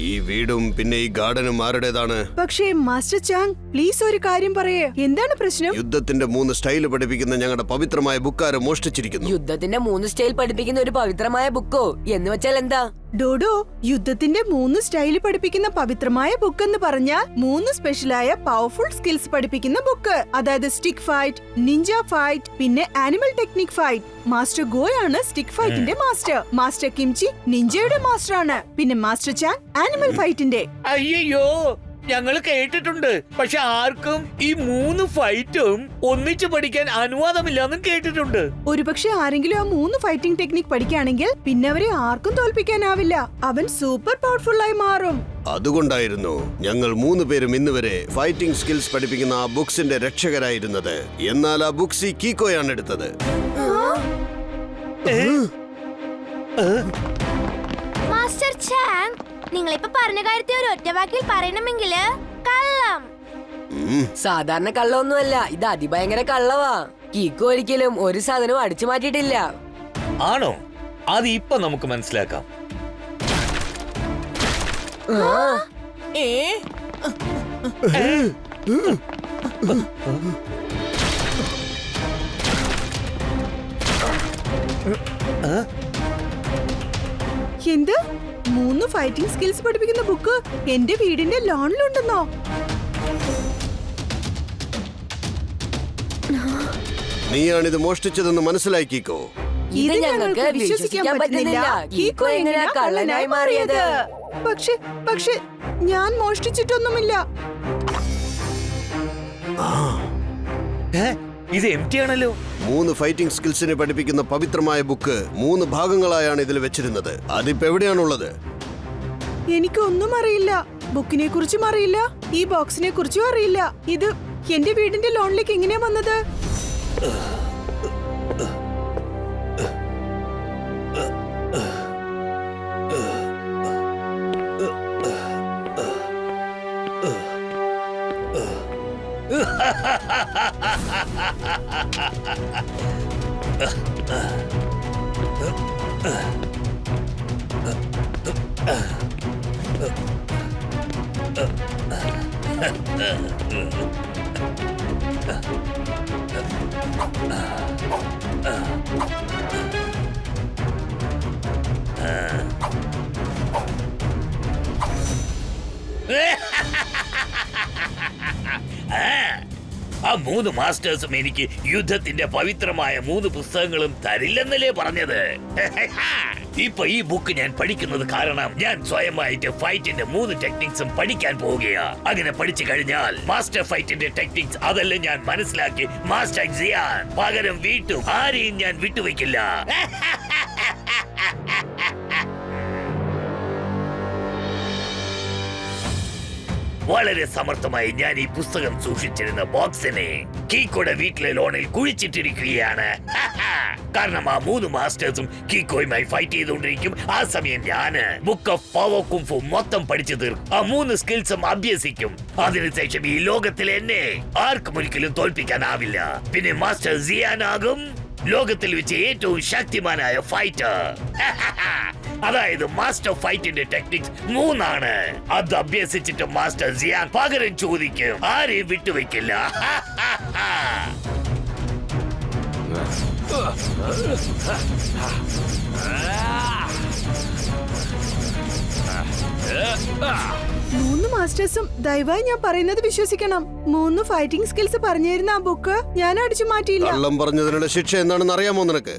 ഈ വീടും പിന്നെ ഈ ഗാർഡനും ആരുടേതാണ്? പക്ഷേ മാസ്റ്റർ ചാങ്, പ്ലീസ് ഒരു കാര്യം പറയേ, എന്താണ് പ്രശ്നം? യുദ്ധത്തിന്റെ 3 സ്റ്റൈല് പഠിപ്പിക്കുന്ന ഞങ്ങളുടെ പവിത്രമായ ബുക്കാരെ മോഷ്ടിച്ചിരിക്കുന്നു. യുദ്ധത്തിന്റെ 3 സ്റ്റൈൽ പഠിപ്പിക്കുന്ന ഒരു പവിത്രമായ ബുക്കോ എന്ന് വെച്ചാൽ എന്താ? ഡോഡോ, യുദ്ധത്തിന്റെ 3 സ്റ്റൈല് പഠിപ്പിക്കുന്ന പവിത്രമായ ബുക്ക് എന്ന് പറഞ്ഞാൽ 3 സ്പെഷ്യലായ പവർഫുൾ സ്കിൽസ് പഠിപ്പിക്കുന്ന ബുക്ക്. അതായത് സ്റ്റിക് ഫൈറ്റ്, നിഞ്ച ഫൈറ്റ്, പിന്നെ ആനിമൽ ടെക്നിക് ഫൈറ്റ്. മാസ്റ്റർ ഗോയാണ് സ്റ്റിക് ഫൈറ്റിന്റെ മാസ്റ്റർ. മാസ്റ്റർ കിംചി നിഞ്ചയുടെ മാസ്റ്റർ ആണ്. പിന്നെ മാസ്റ്റർ ചാൻ ആനിമൽ ഫൈറ്റിന്റെ. അയ്യോ, ഞങ്ങൾ കേട്ടിട്ടുണ്ട്. പക്ഷെ ആർക്കും ഈ 3 ഫൈറ്റും ഒന്നിച്ചു പഠിക്കാൻ അനുവാദമില്ലെന്നും കേട്ടിട്ടുണ്ട്. ഒരുപക്ഷെ ആരെങ്കിലും ആ 3 ഫൈറ്റിംഗ് ടെക്നിക് പഠിക്കുകയാണെങ്കിൽ പിന്നെ അവരെ ആർക്കും തോൽപ്പിക്കാനാവില്ല. അവൻ സൂപ്പർ പവർഫുൾ ആയി മാറും. അതുകൊണ്ടായിരുന്നു ഞങ്ങൾ 3 പേരും ഇന്നുവരെ ഫൈറ്റിംഗ് സ്കിൽസ് പഠിപ്പിക്കുന്ന ആ ബുക്സിന്റെ രക്ഷകരായിരുന്നത്. എന്നാൽ ആ ബുക്സ് ഈ കീക്കോയാണ് എടുത്തത്. മാസ്റ്റർ ചാങ്, നിങ്ങളിപ്പോ പറഞ്ഞ കാര്യത്തെ ഒരു ഒറ്റ വാക്കിൽ പറയണമെങ്കില് കള്ളം. സാധാരണ കള്ളമൊന്നുമല്ല, ഇത് അതിഭയങ്കര കള്ളവാ. കീക്കോ ഒരിക്കലും ഒരു സാധനവും അടിച്ചു മാറ്റിയിട്ടില്ല. ആണോ? അത് ഇപ്പൊ നമുക്ക് മനസ്സിലാക്കാം. എന്ത്? 3 ഫൈറ്റിംഗ് സ്കിൽസ് പഠിപ്പിക്കുന്ന ബുക്ക് എന്റെ വീടിന്റെ ലോണിലുണ്ടെന്നോ? നീയാണിത് മോഷ്ടിച്ചതെന്ന് മനസ്സിലാക്കിക്കോ. ഇത് ഞങ്ങൾക്ക് വിശ്വസിക്കാൻ പറ്റുന്നില്ല. കീക്കോ എങ്ങനെയാ കള്ളനായി മാറിയത്? പക്ഷേ ഞാൻ മോഷ്ടിച്ചിട്ടൊന്നുമില്ല. ഇത് എംറ്റി ആണല്ലോ. 3 ഫൈറ്റിംഗ് സ്കിൽസിനെ പഠിപ്പിക്കുന്ന പവിത്രമായ ബുക്ക് 3 ഭാഗങ്ങളായാണ് ഇതിൽ വെച്ചിരുന്നത്. അതിപ്പോ എവിടെയാണുള്ളത്? എനിക്കൊന്നും അറിയില്ല. ബുക്കിനെ കുറിച്ചും അറിയില്ല, ഈ ബോക്സിനെ കുറിച്ചും അറിയില്ല. ഇത് എന്റെ വീടിന്റെ ലോണിലേക്ക് എങ്ങനെയാ വന്നത്? ആ 3 മാസ്റ്റേഴ്സും എനിക്ക് യുദ്ധത്തിന്റെ പവിത്രമായ 3 പുസ്തകങ്ങളും തരില്ലെന്നല്ലേ പറഞ്ഞത്. ഇപ്പൊ ഈ ബുക്ക് ഞാൻ പഠിക്കുന്നത് കാരണം ഞാൻ സ്വയമായിട്ട് ഫൈറ്റിന്റെ 3 ടെക്നിക്സും പഠിക്കാൻ പോവുകയാ. അങ്ങനെ പഠിച്ചു കഴിഞ്ഞാൽ മാസ്റ്റർ ഫൈറ്റിന്റെ ടെക്നിക്സ് അതെല്ലാം ഞാൻ മനസ്സിലാക്കി മാസ്റ്റർ ചെയ്യാൻ പകരം വീട്ടും ആരെയും ഞാൻ വിട്ടുവെക്കില്ല. വളരെ സമർത്ഥമായി ഞാൻ ഈ പുസ്തകം സൂക്ഷിച്ചിരുന്ന ബോക്സിനെ കീക്കോയുടെ വീട്ടിലെ ലോണിൽ കുഴിച്ചിട്ടിരിക്കുകയാണ്. കാരണം ആ 3 മാസ്റ്റേഴ്സും കീക്കോയുമായി ഫൈറ്റ് ചെയ്തുകൊണ്ടിരിക്കും. ആ സമയം ഞാന് ബുക്ക് ഓഫ് പവർ കുംഫു മൊത്തം പഠിച്ചു തീർക്കും. ആ 3 സ്കിൽസും അഭ്യസിക്കും. അതിനുശേഷം ഈ ലോകത്തിൽ എന്നെ ആർക്കും ഒരിക്കലും തോൽപ്പിക്കാനാവില്ല. പിന്നെ മാസ്റ്റർ സിയാനാകും ലോകത്തിൽ വെച്ച് ഏറ്റവും ശക്തിമാനായ ഫൈറ്റർ. അതായത് മാസ്റ്റർ ഫൈറ്റിന്റെ ടെക്നിക്സ് 3 ആണ്. അത് അഭ്യസിച്ചിട്ട് മാസ്റ്റർ സിയാൻ പകരം ചോദിക്കും. ആരെയും വിട്ടുവെക്കില്ല. മൂന്ന് മാസ്റ്റേഴ്സും ദയവായി ഞാൻ പറയുന്നത് വിശ്വസിക്കണം. 3 ഫൈറ്റിംഗ് സ്കിൽസ് പറഞ്ഞിരുന്ന ആ ബുക്ക് ഞാൻ അടിച്ചു മാറ്റിയില്ല. കള്ളം പറഞ്ഞതിനുള്ള ശിക്ഷ എന്താണെന്ന് അറിയാമോ നിനക്ക്?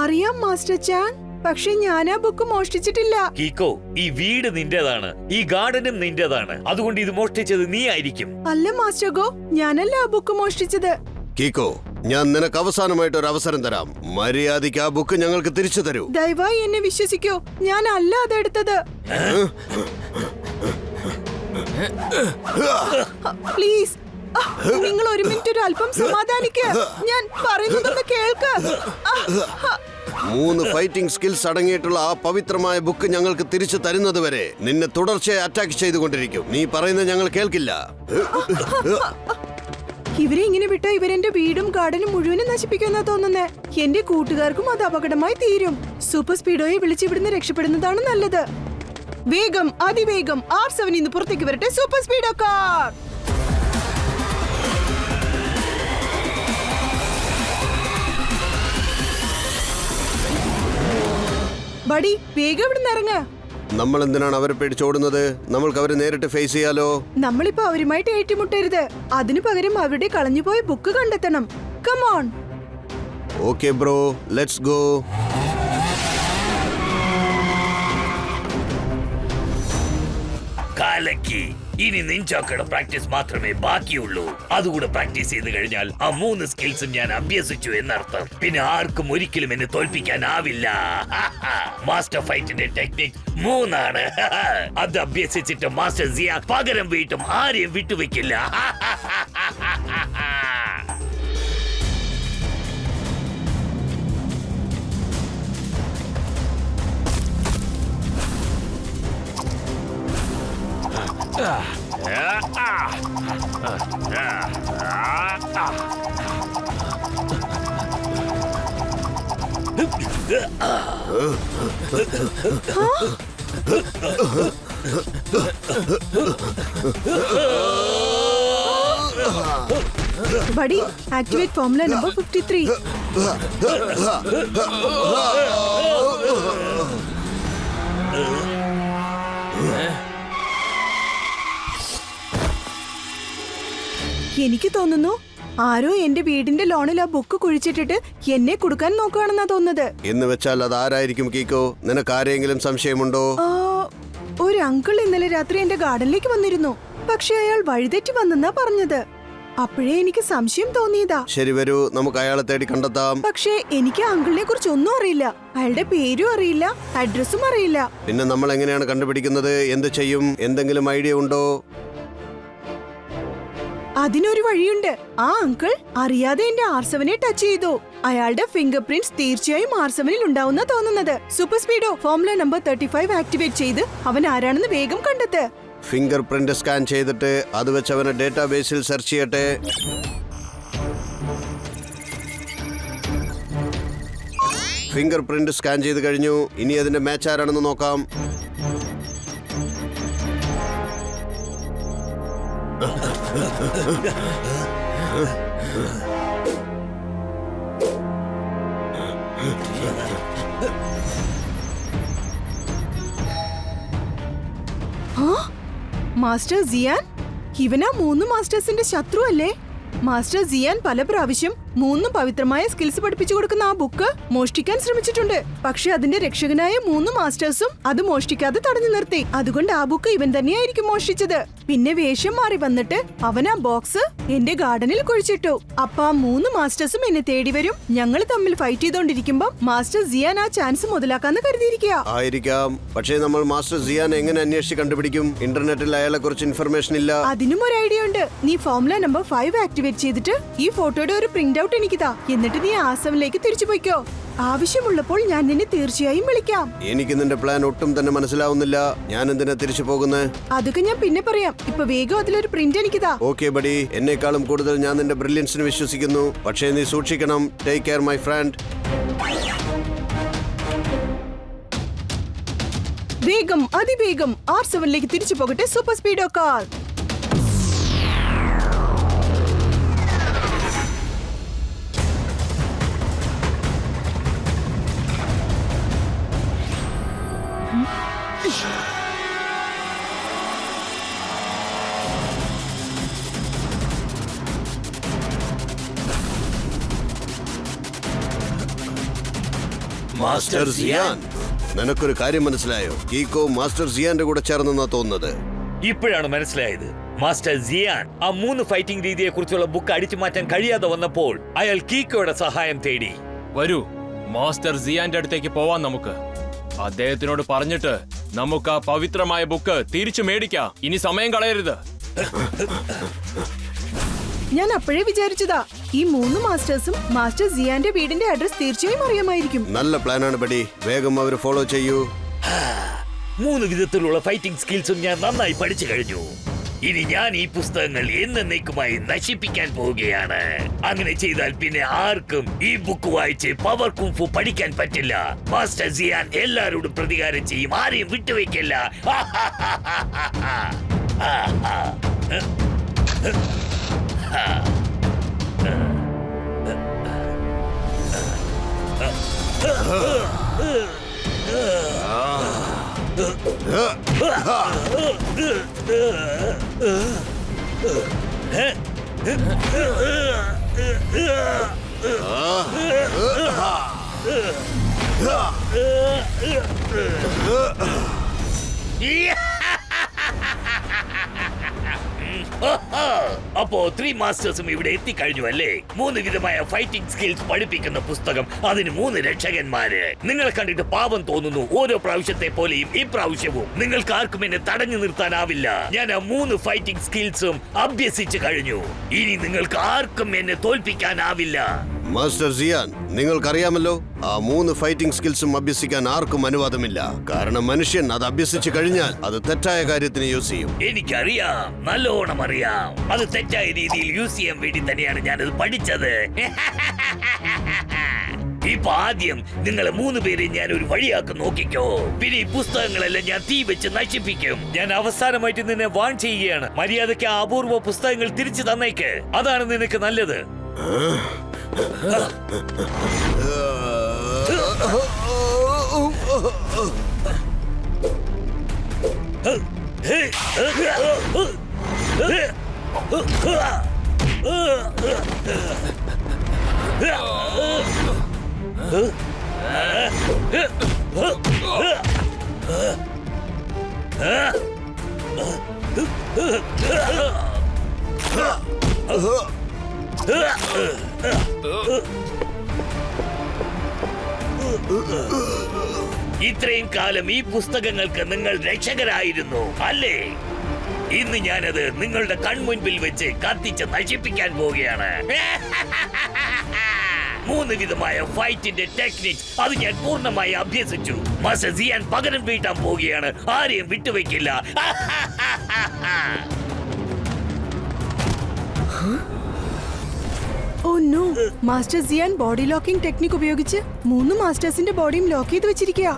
അറിയാം മാസ്റ്റർ ചാൻ, പക്ഷെ ഞാൻ ആ ബുക്ക് മോഷ്ടിച്ചിട്ടില്ല. കീക്കോ, ഈ വീട് നിന്റേതാണ്, ഈ ഗാർഡനും നിന്റേതാണ്. അതുകൊണ്ട് ഇത് മോഷ്ടിച്ചത് നീ ആയിരിക്കും. അല്ല മാസ്റ്റർ ഗോ, ഞാനല്ല ആ ബുക്ക് മോഷ്ടിച്ചത്. കീക്കോ, ഞാൻ നിനക്ക് അവസാനമായിട്ട് ഒരു അവസരം തരാം. മര്യാദയ്ക്ക് ആ ബുക്ക് ഞങ്ങൾക്ക് തിരിച്ചു തരൂ. ദയവായി എന്നെ വിശ്വസിക്കൂ, ഞാൻ അല്ല അതെടുത്തത്. പ്ലീസ്, നിങ്ങൾ ഒരു മിനിറ്റ് ഒരു അല്പം സമാധാനിക്ക്. ഞാൻ പറയുന്നതൊന്ന് കേൾക്ക്. 3 ഫൈറ്റിംഗ് സ്കിൽസ് അടങ്ങിയിട്ടുള്ള ആ പവിത്രമായ ബുക്ക് ഞങ്ങൾക്ക് തിരിച്ചു തരുന്നത് വരെ നിന്നെ തുടർച്ചയായി അറ്റാക്ക് ചെയ്തുകൊണ്ടിരിക്കും. നീ പറയുന്നത് ഞങ്ങൾ കേൾക്കില്ല. ഇവരെ ഇങ്ങനെ വിട്ട ഇവരെന്റെ വീടും ഗാർഡനും മുഴുവനും നശിപ്പിക്കുന്ന തോന്നുന്നേ. എന്റെ കൂട്ടുകാർക്കും അത് അപകടമായി തീരും. സൂപ്പർ സ്പീഡോയെ വിളിച്ച് ഇവിടുന്ന് രക്ഷപ്പെടുന്നതാണ് നല്ലത്. വേഗം, അതിവേഗം R7 ഇന്ന് പുറത്തേക്ക് വരട്ടെ. Super Speedo car. ബഡി, വേഗം ഇവിടുന്ന് ഇറങ്ങ. നമ്മൾ എന്തിനാണ് അവരെ പേടിച്ചോടുന്നത്? നമ്മൾക്ക് അവരെ നേരിട്ട് ഫേസ് ചെയ്യാലോ. നമ്മളിപ്പോ അവരുമായിട്ട് ഏറ്റുമുട്ടരുത്. അതിനു പകരം അവരുടെ കളഞ്ഞുപോയ ബുക്ക് കണ്ടെത്തണം. Come on. Okay bro, let's go. കാലക്കി, ഇനി നിഞ്ചാക്കയുടെ പ്രാക്ടീസ് മാത്രമേ ബാക്കിയുള്ളൂ. അതുകൂടെ പ്രാക്ടീസ് ചെയ്ത് കഴിഞ്ഞാൽ ആ 3 സ്കിൽസും ഞാൻ അഭ്യസിച്ചു എന്നർത്ഥം. പിന്നെ ആർക്കും ഒരിക്കലും എന്നെ തോൽപ്പിക്കാനാവില്ല. മാസ്റ്റർ ഫൈറ്റിന്റെ ടെക്നിക് 3 ആണ്. അത് അഭ്യസിച്ചിട്ട് മാസ്റ്റർ സിയാൻ പകരം വീട്ടും ആരെയും വിട്ടുവെക്കില്ല. Buddy, activate formula number 53. എനിക്ക് തോന്നുന്നു ആരോ എന്റെ വീടിന്റെ ലോണിൽ ആ ബുക്ക് കുഴിച്ചിട്ടിട്ട് എന്നെ കൊടുക്കാൻ നോക്കുകയാണെന്നാ തോന്നുന്നത്. എന്ന് വെച്ചാൽ അത് ആരായിരിക്കും കീക്കോ? നിനക്ക് ആരെങ്കിലും സംശയമുണ്ടോ? ഒരു അങ്കിൾ ഇന്നലെ രാത്രി എന്റെ ഗാർഡനിലേക്ക് വന്നിരുന്നു. പക്ഷെ അയാൾ വഴിതെറ്റി വന്നെന്നാ പറഞ്ഞത്. അപ്പോഴേ എനിക്ക് സംശയം തോന്നിയതാ. ശരി, വരൂ, നമുക്ക് അയാളെ തേടി കണ്ടെത്താം. പക്ഷേ എനിക്ക് അങ്കിളിനെ കുറിച്ച് ഒന്നും അറിയില്ല. അയാളുടെ പേരും അറിയില്ല, അഡ്രസ്സും അറിയില്ല. പിന്നെ നമ്മൾ എങ്ങനെയാണ് കണ്ടുപിടിക്കുന്നത്? എന്ത് ചെയ്യും? എന്തെങ്കിലും ഐഡിയ ഉണ്ടോ? അതിനൊരു വഴിയുണ്ട്. ആ അങ്കിൾ അറിയാതെ എന്റെ R7 ടച്ച് ചെയ്തു. അയാളുടെ ഫിംഗർ പ്രിന്റ്സ് തീർച്ചയായും R7 ഉണ്ടാവുന്ന തോന്നുന്നത്. Super Speedo formula number 35 activate ചെയ്ത് അവൻ ആരാണെന്ന് വേഗം കണ്ടെത്ത്. ഫിംഗർ പ്രിന്റ് സ്കാൻ ചെയ്തിട്ട് അത് വെച്ച് അവനെ ഡേറ്റാബേസിൽ സെർച്ച് ചെയ്യട്ടെ. ഫിംഗർ പ്രിന്റ് സ്കാൻ ചെയ്ത് കഴിഞ്ഞു. ഇനി അതിന്റെ മാച്ച് ആരാണെന്ന് നോക്കാം. മാസ്റ്റർ സിയാൻ, ഇവനാ 3 മാസ്റ്റേഴ്സിന്റെ ശത്രു അല്ലേ? മാസ്റ്റർ സിയാൻ പല പ്രാവശ്യം 3 പവിത്രമായ സ്കിൽസ് പഠിപ്പിച്ചു കൊടുക്കുന്ന ആ ബുക്ക് മോഷ്ടിക്കാൻ ശ്രമിച്ചിട്ടുണ്ട്. പക്ഷെ അതിന്റെ രക്ഷകനായ 3 മാസ്റ്റേഴ്സും അത് മോഷ്ടിക്കാതെ തടഞ്ഞു നിർത്തി. അതുകൊണ്ട് ആ ബുക്ക് ഇവൻ തന്നെയായിരിക്കും മോഷ്ടിച്ചത്. പിന്നെ വേഷം മാറി വന്നിട്ട് അവൻ ആ ബോക്സ് എന്റെ ഗാർഡനിൽ കുഴിച്ചിട്ടു. അപ്പൊ ആ 3 മാസ്റ്റേഴ്സും എന്നെ തേടി വരും. ഞങ്ങൾ തമ്മിൽ ഫൈറ്റ് ചെയ്തോണ്ടിരിക്കുമ്പോ മാസ്റ്റർ സിയാൻ ആ ചാൻസ് മുതലാക്കാന്ന് കരുതിയിരിക്കുക. ആയിരിക്കാം. പക്ഷേ നമ്മൾ മാസ്റ്റർ സിയാൻ എങ്ങനെ അന്വേഷിച്ച് കണ്ടുപിടിക്കും? ഇന്റർനെറ്റിൽ അയാളെ കുറിച്ച് ഇൻഫർമേഷൻ ഇല്ല. അതിനും ഒരു ഐഡിയ ഉണ്ട്. നീ ഫോർമുല നമ്പർ 5 ആക്ടിവേറ്റ് ചെയ്തിട്ട് ഈ ഫോട്ടോയുടെ ഒരു പ്രിന്റ് ഔട്ട് എനിക്ക് താ. എന്നിട്ട് നീ ആസമിലേക്ക് തിരിച്ചു പോയിക്കോ. ആവശ്യമുള്ളപ്പോൾ ഞാൻ നിന്നെ തീർച്ചയായും വിളിക്കാം. എനിക്ക് നിന്റെ പ്ലാൻ ഒട്ടും തന്നെ മനസ്സിലാവുന്നില്ല. ഞാൻ എന്തിനാ തിരിച്ചു പോകുന്നത്? അതൊക്കെ ഞാൻ പിന്നെ പറയാം. ഇപ്പൊ വേഗം അതിലൊരു പ്രിന്റ് എനിക്ക് താ. ഓക്കെ ബഡി, എന്നെക്കാളും കൂടുതൽ ഞാൻ നിന്റെ ബ്രില്യൻസിന് വിശ്വസിക്കുന്നു. പക്ഷേ നീ സൂക്ഷിക്കണം. Take care my friend. വേഗം, അതിവേഗം R7ലേക്ക് തിരിച്ചു പോകട്ടെ സൂപ്പർ സ്പീഡോ കാർ. മാസ്റ്റർ സിയാൻ, നിനക്കൊരു കാര്യം മനസ്സിലായോ? കീക്കോ മാസ്റ്റർ സിയാന്റെ കൂടെ ചേർന്നെന്നാ തോന്നുന്നത്. ഇപ്പോഴാണ് മനസ്സിലായത്. മാസ്റ്റർ സിയാൻ ആ 3 ഫൈറ്റിംഗ് രീതിയെ കുറിച്ചുള്ള ബുക്ക് അടിച്ചു മാറ്റാൻ കഴിയാതെ വന്നപ്പോൾ അയാൾ കീക്കോയുടെ സഹായം തേടി. വരൂ, മാസ്റ്റർ സിയാന്റെ അടുത്തേക്ക് പോവാൻ നമുക്ക്. അദ്ദേഹത്തിനോട് പറഞ്ഞിട്ട് നമുക്ക് ആ പവിത്രമായ ബുക്ക് തിരിച്ചു മേടിക്കാം. ഇനി സമയം കളയരുത്. ഞാൻ അപ്പോഴേ വിചാരിച്ചതാ, ഈ 3 മാസ്റ്റേഴ്സും മാസ്റ്റർ സിയാന്റെ വീടിന്റെ അഡ്രസ് തീർച്ചയായും അറിയാമായിരിക്കും. നല്ല പ്ലാനാണ് ബഡി. വേഗം അവർ ഫോളോ ചെയ്യൂ. 3 വിധത്തിലുള്ള ഫൈറ്റിംഗ് സ്കിൽസും ഞാൻ നന്നായി പഠിച്ചു കഴിഞ്ഞു. ഇനി ഞാൻ ഈ പുസ്തകങ്ങൾ എന്നേക്കുമായി നശിപ്പിക്കാൻ പോവുകയാണ്. അങ്ങനെ ചെയ്താൽ പിന്നെ ആർക്കും ഈ ബുക്ക് വായിച്ച് പവർ കുംഫു പഠിക്കാൻ പറ്റില്ല. മാസ്റ്റർ സിയാൻ എല്ലാരോടും പ്രതികാരം ചെയ്യും, ആരെയും വിട്ടുവെക്കില്ല. അപ്പോ 3 മാസ്റ്റേഴ്സും ഇവിടെ എത്തിക്കഴിഞ്ഞു അല്ലേ? 3 വിധമായ ഫൈറ്റിംഗ് സ്കിൽസ് പഠിപ്പിക്കുന്ന പുസ്തകം, അതിന് 3 രക്ഷകന്മാര്. നിങ്ങളെ കണ്ടിട്ട് പാവം തോന്നുന്നു. ഓരോ പ്രാവശ്യത്തെ പോലെയും ഈ പ്രാവശ്യവും നിങ്ങൾക്ക് ആർക്കും എന്നെ തടഞ്ഞു നിർത്താനാവില്ല. ഞാൻ ആ 3 ഫൈറ്റിംഗ് സ്കിൽസും അഭ്യസിച്ചു കഴിഞ്ഞു. ഇനി നിങ്ങൾക്ക് ആർക്കും എന്നെ തോൽപ്പിക്കാനാവില്ല. മാസ്റ്റർ സിയാൻ, നിങ്ങൾക്കറിയാമല്ലോ, ആ 3 ഫൈറ്റിംഗ് സ്കിൽസും അഭ്യസിക്കാൻ ആർക്കും അനുവാദമില്ല. കാരണം മനുഷ്യൻ അത് അഭ്യസിച്ചു കഴിഞ്ഞാൽ അത് തെറ്റായ കാര്യത്തിന് യൂസ് ചെയ്യും. എനിക്കറിയാം, നല്ലോണം അറിയാം. അത് തെറ്റായ രീതിയിൽ യൂസ് ചെയ്യാൻ വേണ്ടി തന്നെയാണ് ഞാനത് പഠിച്ചത്. ഇപ്പൊ ആദ്യം നിങ്ങളെ 3 പേരെ ഞാൻ ഒരു വഴിയാക്കി നോക്കിക്കോ. പിന്നെ ഈ പുസ്തകങ്ങളെല്ലാം ഞാൻ തീ വെച്ച് നശിപ്പിക്കും. ഞാൻ അവസാനമായിട്ട് നിന്നെ വാൺ ചെയ്യുകയാണ്. മര്യാദയ്ക്ക് ആ അപൂർവ പുസ്തകങ്ങൾ തിരിച്ചു തന്നേക്ക്. അതാണ് നിനക്ക് നല്ലത്. ഇത്രയും കാലം ഈ പുസ്തകങ്ങൾക്ക് നിങ്ങൾ രക്ഷകരായിരുന്നു അല്ലേ? ഇന്ന് ഞാനത് നിങ്ങളുടെ കൺമുൻപിൽ വെച്ച് കത്തിച്ച് നശിപ്പിക്കാൻ പോവുകയാണ്. 3 വിധമായ ഫൈറ്റിന്റെ ടെക്നിക്സ് അത് ഞാൻ പൂർണ്ണമായി അഭ്യസിച്ചു. മാസ്റ്റർ സിയാൻ പകരം വീട്ടാൻ പോവുകയാണ്. ആരെയും വിട്ടുവെക്കില്ല. ഓ നോ, മാസ്റ്റർ സിയാൻ ബോഡി ലോക്കിംഗ് ടെക്നിക് ഉപയോഗിച്ച് 3 മാസ്റ്റേഴ്സിന്റെ ബോഡിയും ലോക്ക് ചെയ്ത് വെച്ചിരിക്കുക.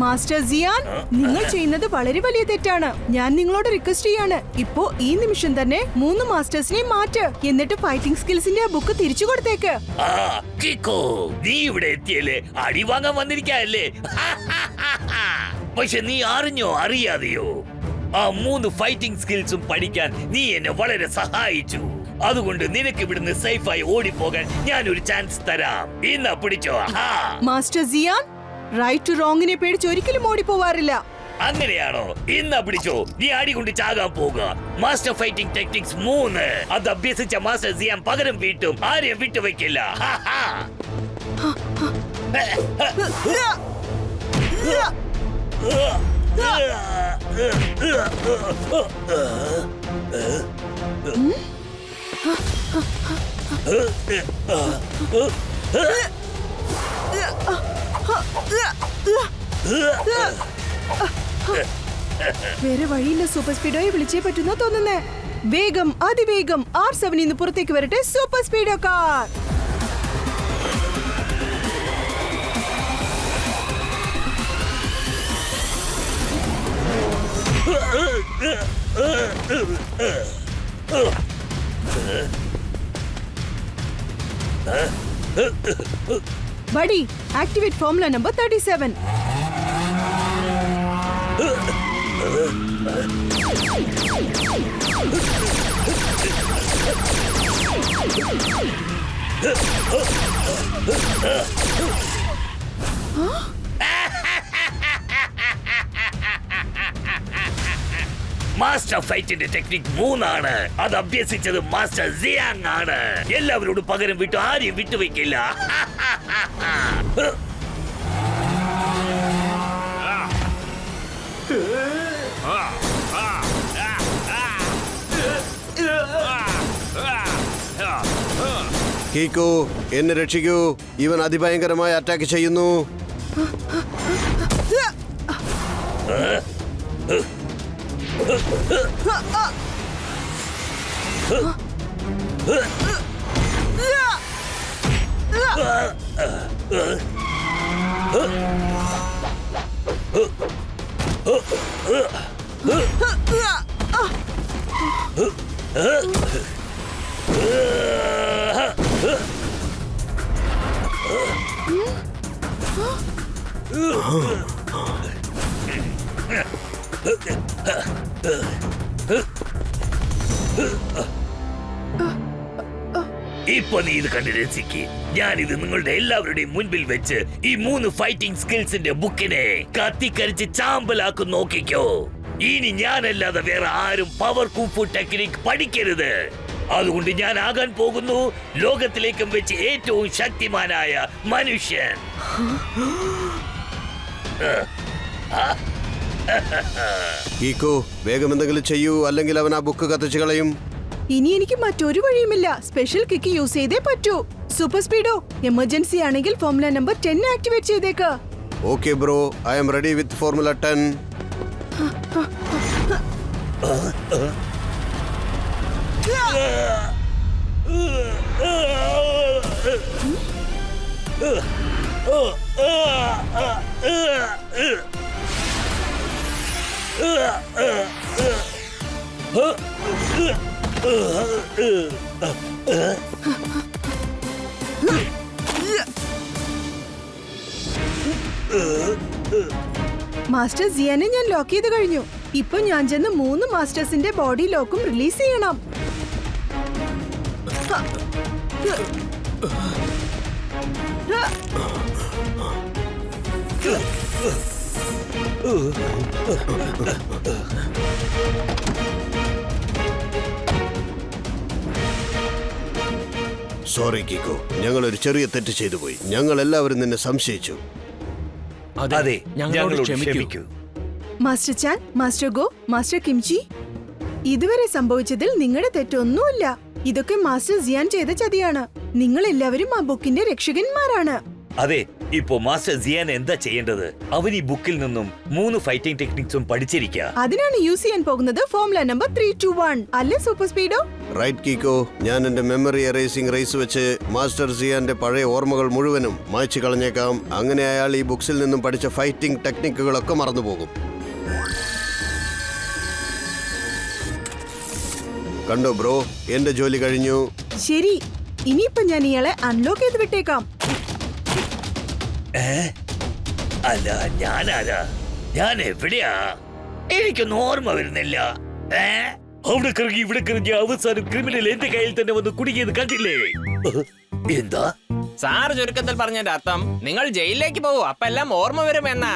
മാസ്റ്റർ സിയാൻ, നിങ്ങൾ ചെയ്യുന്നത് വളരെ വലിയ തെറ്റാണ്. ഞാൻ നിങ്ങളോട് റിക്വസ്റ്റ് ചെയ്യാണ്, ഇപ്പോ ഈ നിമിഷം തന്നെ 3 മാസ്റ്റേഴ്സിനെ മാറ്റ്. എന്നിട്ട് ഫൈറ്റിംഗ് സ്കിൽസിന്റെ ആ ബുക്ക് തിരിച്ചു കൊടുത്തേക്ക്. കിക്കോ, നീ ഇവിടെ എത്തിയല്ലേ? അടി വാങ്ങാൻ വന്നിരിക്കല്ലേ? പക്ഷെ നീ അറിഞ്ഞോ അറിയാതെയോ, ആ 3 ഫൈറ്റിംഗ് സ്കിൽസും പഠിക്കാൻ നീ എന്നെ വളരെ സഹായിച്ചു. അതുകൊണ്ട് നിനക്ക് ഇവിടുന്ന് സേഫായി ഓടിപ്പോകാൻ ഞാൻ ഒരു ചാൻസ് തരാം. ഇന്നാ പിടിച്ചോ. മാസ്റ്റർ സിയാൻ റൈറ്റ് ടു റോങ്ങിനെ പേടിച്ച് ഒരിക്കലും ഓടിപ്പോവാറില്ല. അങ്ങനെയാണോ? ഇന്നാ പിടിച്ചോ. നീ അടികൊണ്ട് ചാകാൻ പോകുക. മാസ്റ്റർ ഫൈറ്റിംഗ് ടെക്നിക്സ് 3 അത് അഭ്യസിച്ച മാസ്റ്റർ സിയാൻ പകരം വീട്ടും ആരെയും വിട്ടുവെക്കില്ല. വേറെ വഴിയില്ല. സൂപ്പർ സ്പീഡോയെ വിളിച്ചേ പറ്റുന്ന തോന്നുന്നേ. വേഗം അതിവേഗം R7 നിന്ന് പുറത്തേക്ക് വരട്ടെ Super Speedo car. Buddy activate formula number 37. Master ഫൈറ്റിന്റെ ടെക്നിക് 3 അത് അഭ്യസിച്ചത് മാസ്റ്റർ സിയാങ് ആണ്. എല്ലാവരോടും പകരം വിട്ടു ആരെയും വിട്ടുവെക്കില്ല. കീക്കോ എന്നെ രക്ഷിക്കൂ. ഇവൻ അതിഭയങ്കരമായി അറ്റാക്ക് ചെയ്യുന്നു. ഇപ്പൊ നീ ഇത് കണ്ട് രസിക്ക്. ഞാനിത് നിങ്ങളുടെ എല്ലാവരുടെയും മുൻപിൽ വെച്ച് ഈ 3 ഫൈറ്റിംഗ് സ്കിൽസിന്റെ ബുക്കിനെ കത്തിക്കരിച്ച് ചാമ്പലാക്കും. നോക്കിക്കോ. ഇനി ഞാനല്ലാതെ വേറെ ആരും പവർ കുഫു ടെക്നിക് പഠിക്കരുത്. അതുകൊണ്ട് ഞാൻ ആകാൻ പോകുന്നു ലോകത്തിലേക്കും വെച്ച് ഏറ്റവും ശക്തിമാനായ മനുഷ്യൻ. കീക്കോ വേഗം എന്തെങ്കിലും ചെയ്യൂ, അല്ലെങ്കിൽ അവൻ ആ ബുക്ക് കത്തിച്ചു കളയും. ഇനി എനിക്ക് മറ്റൊരു വഴിയുമില്ല. സ്പെഷ്യൽ കിക്ക് യൂസ് ചെയ്തേ പറ്റൂ. സൂപ്പർ സ്പീഡോ എമർജൻസി ആണെങ്കിൽ ഫോർമുല നമ്പർ 10 ആക്ടിവേറ്റ് ചെയ്തേക്ക്. Okay bro, I am ready with formula 10. Master സിയാനെ ഞാൻ ലോക്ക് ചെയ്ത് കഴിഞ്ഞു. ഇപ്പൊ ഞാൻ ചെന്ന് 3 മാസ്റ്റേഴ്സിന്റെ ബോഡി ലോക്കും റിലീസ് ചെയ്യണം. സോറി കീക്കോ, ഞങ്ങൾ ഒരു ചെറിയ തെറ്റ് ചെയ്തു പോയി. ഞങ്ങൾ എല്ലാവരും നിന്നെ സംശയിച്ചു. അതെ, ഞങ്ങളോട് ക്ഷമിക്കൂ. മാസ്റ്റർ ചാൻ, മാസ്റ്റർ ഗോ, മാസ്റ്റർ കിംചി, ഇതുവരെ സംഭവിച്ചതിൽ നിങ്ങളുടെ തെറ്റൊന്നുമില്ല. ഇതൊക്കെ മാസ്റ്റർ സിയാൻ ചെയ്ത ചതിയാണ്. നിങ്ങൾ എല്ലാവരും ആ ബുക്കിന്റെ രക്ഷകന്മാരാണ്. അതെ, ഇപ്പോ മാസ്റ്റർ സിയാൻ എന്താ ചെയ്യേണ്ടത്? അവൻ ഈ ബുക്കിൽ നിന്നും 3 ഫൈറ്റിംഗ് ടെക്നിക്സും പഠിച്ചിരിക്കുക. അതിനാണ് യൂസ് ചെയ്യാൻ പോകുന്നത് ഫോർമുല നമ്പർ 321 അല്ലേ സൂപ്പർ സ്പീഡോ? റൈറ്റ് കീക്കോ, ഞാൻ എന്റെ മെമ്മറി എറേസിംഗ് റേസ് വെച്ച് മാസ്റ്റർ സിയാന്റെ പഴയ ഓർമ്മകൾ മുഴുവനും മായ്ച്ചു കളഞ്ഞേക്കാം. അങ്ങനെ അയാൾ ഈ ബുക്സിൽ നിന്നും പഠിച്ച ഫൈറ്റിംഗ് ടെക്നിക്കുകളൊക്കെ മറന്നുപോകും. കണ്ടോ ബ്രോ, എന്റെ ജോലി കഴിഞ്ഞു. ശരി, ഇനിയിപ്പോ ഞാൻ ഇയാളെ അൺലോക്ക് ചെയ്ത് വിട്ടേക്കാം. അല്ല, ഞാനാരാ? ഞാൻ എവിടെയാ? എനിക്കൊന്നും ഓർമ്മ വരുന്നില്ല. അവിടെ കറങ്ങി ഇവിടെ കറങ്ങി അവസാനം ക്രിമിനൽ എന്റെ കയ്യിൽ തന്നെ വന്ന് കുടുങ്ങിയത് കണ്ടില്ലേ? എന്താ സാർ ചുരുക്കത്തിൽ പറഞ്ഞതിന്റെ അർത്ഥം നിങ്ങൾ ജയിലിലേക്ക് പോകൂ, അപ്പൊ എല്ലാം ഓർമ്മ വരും എന്നാ.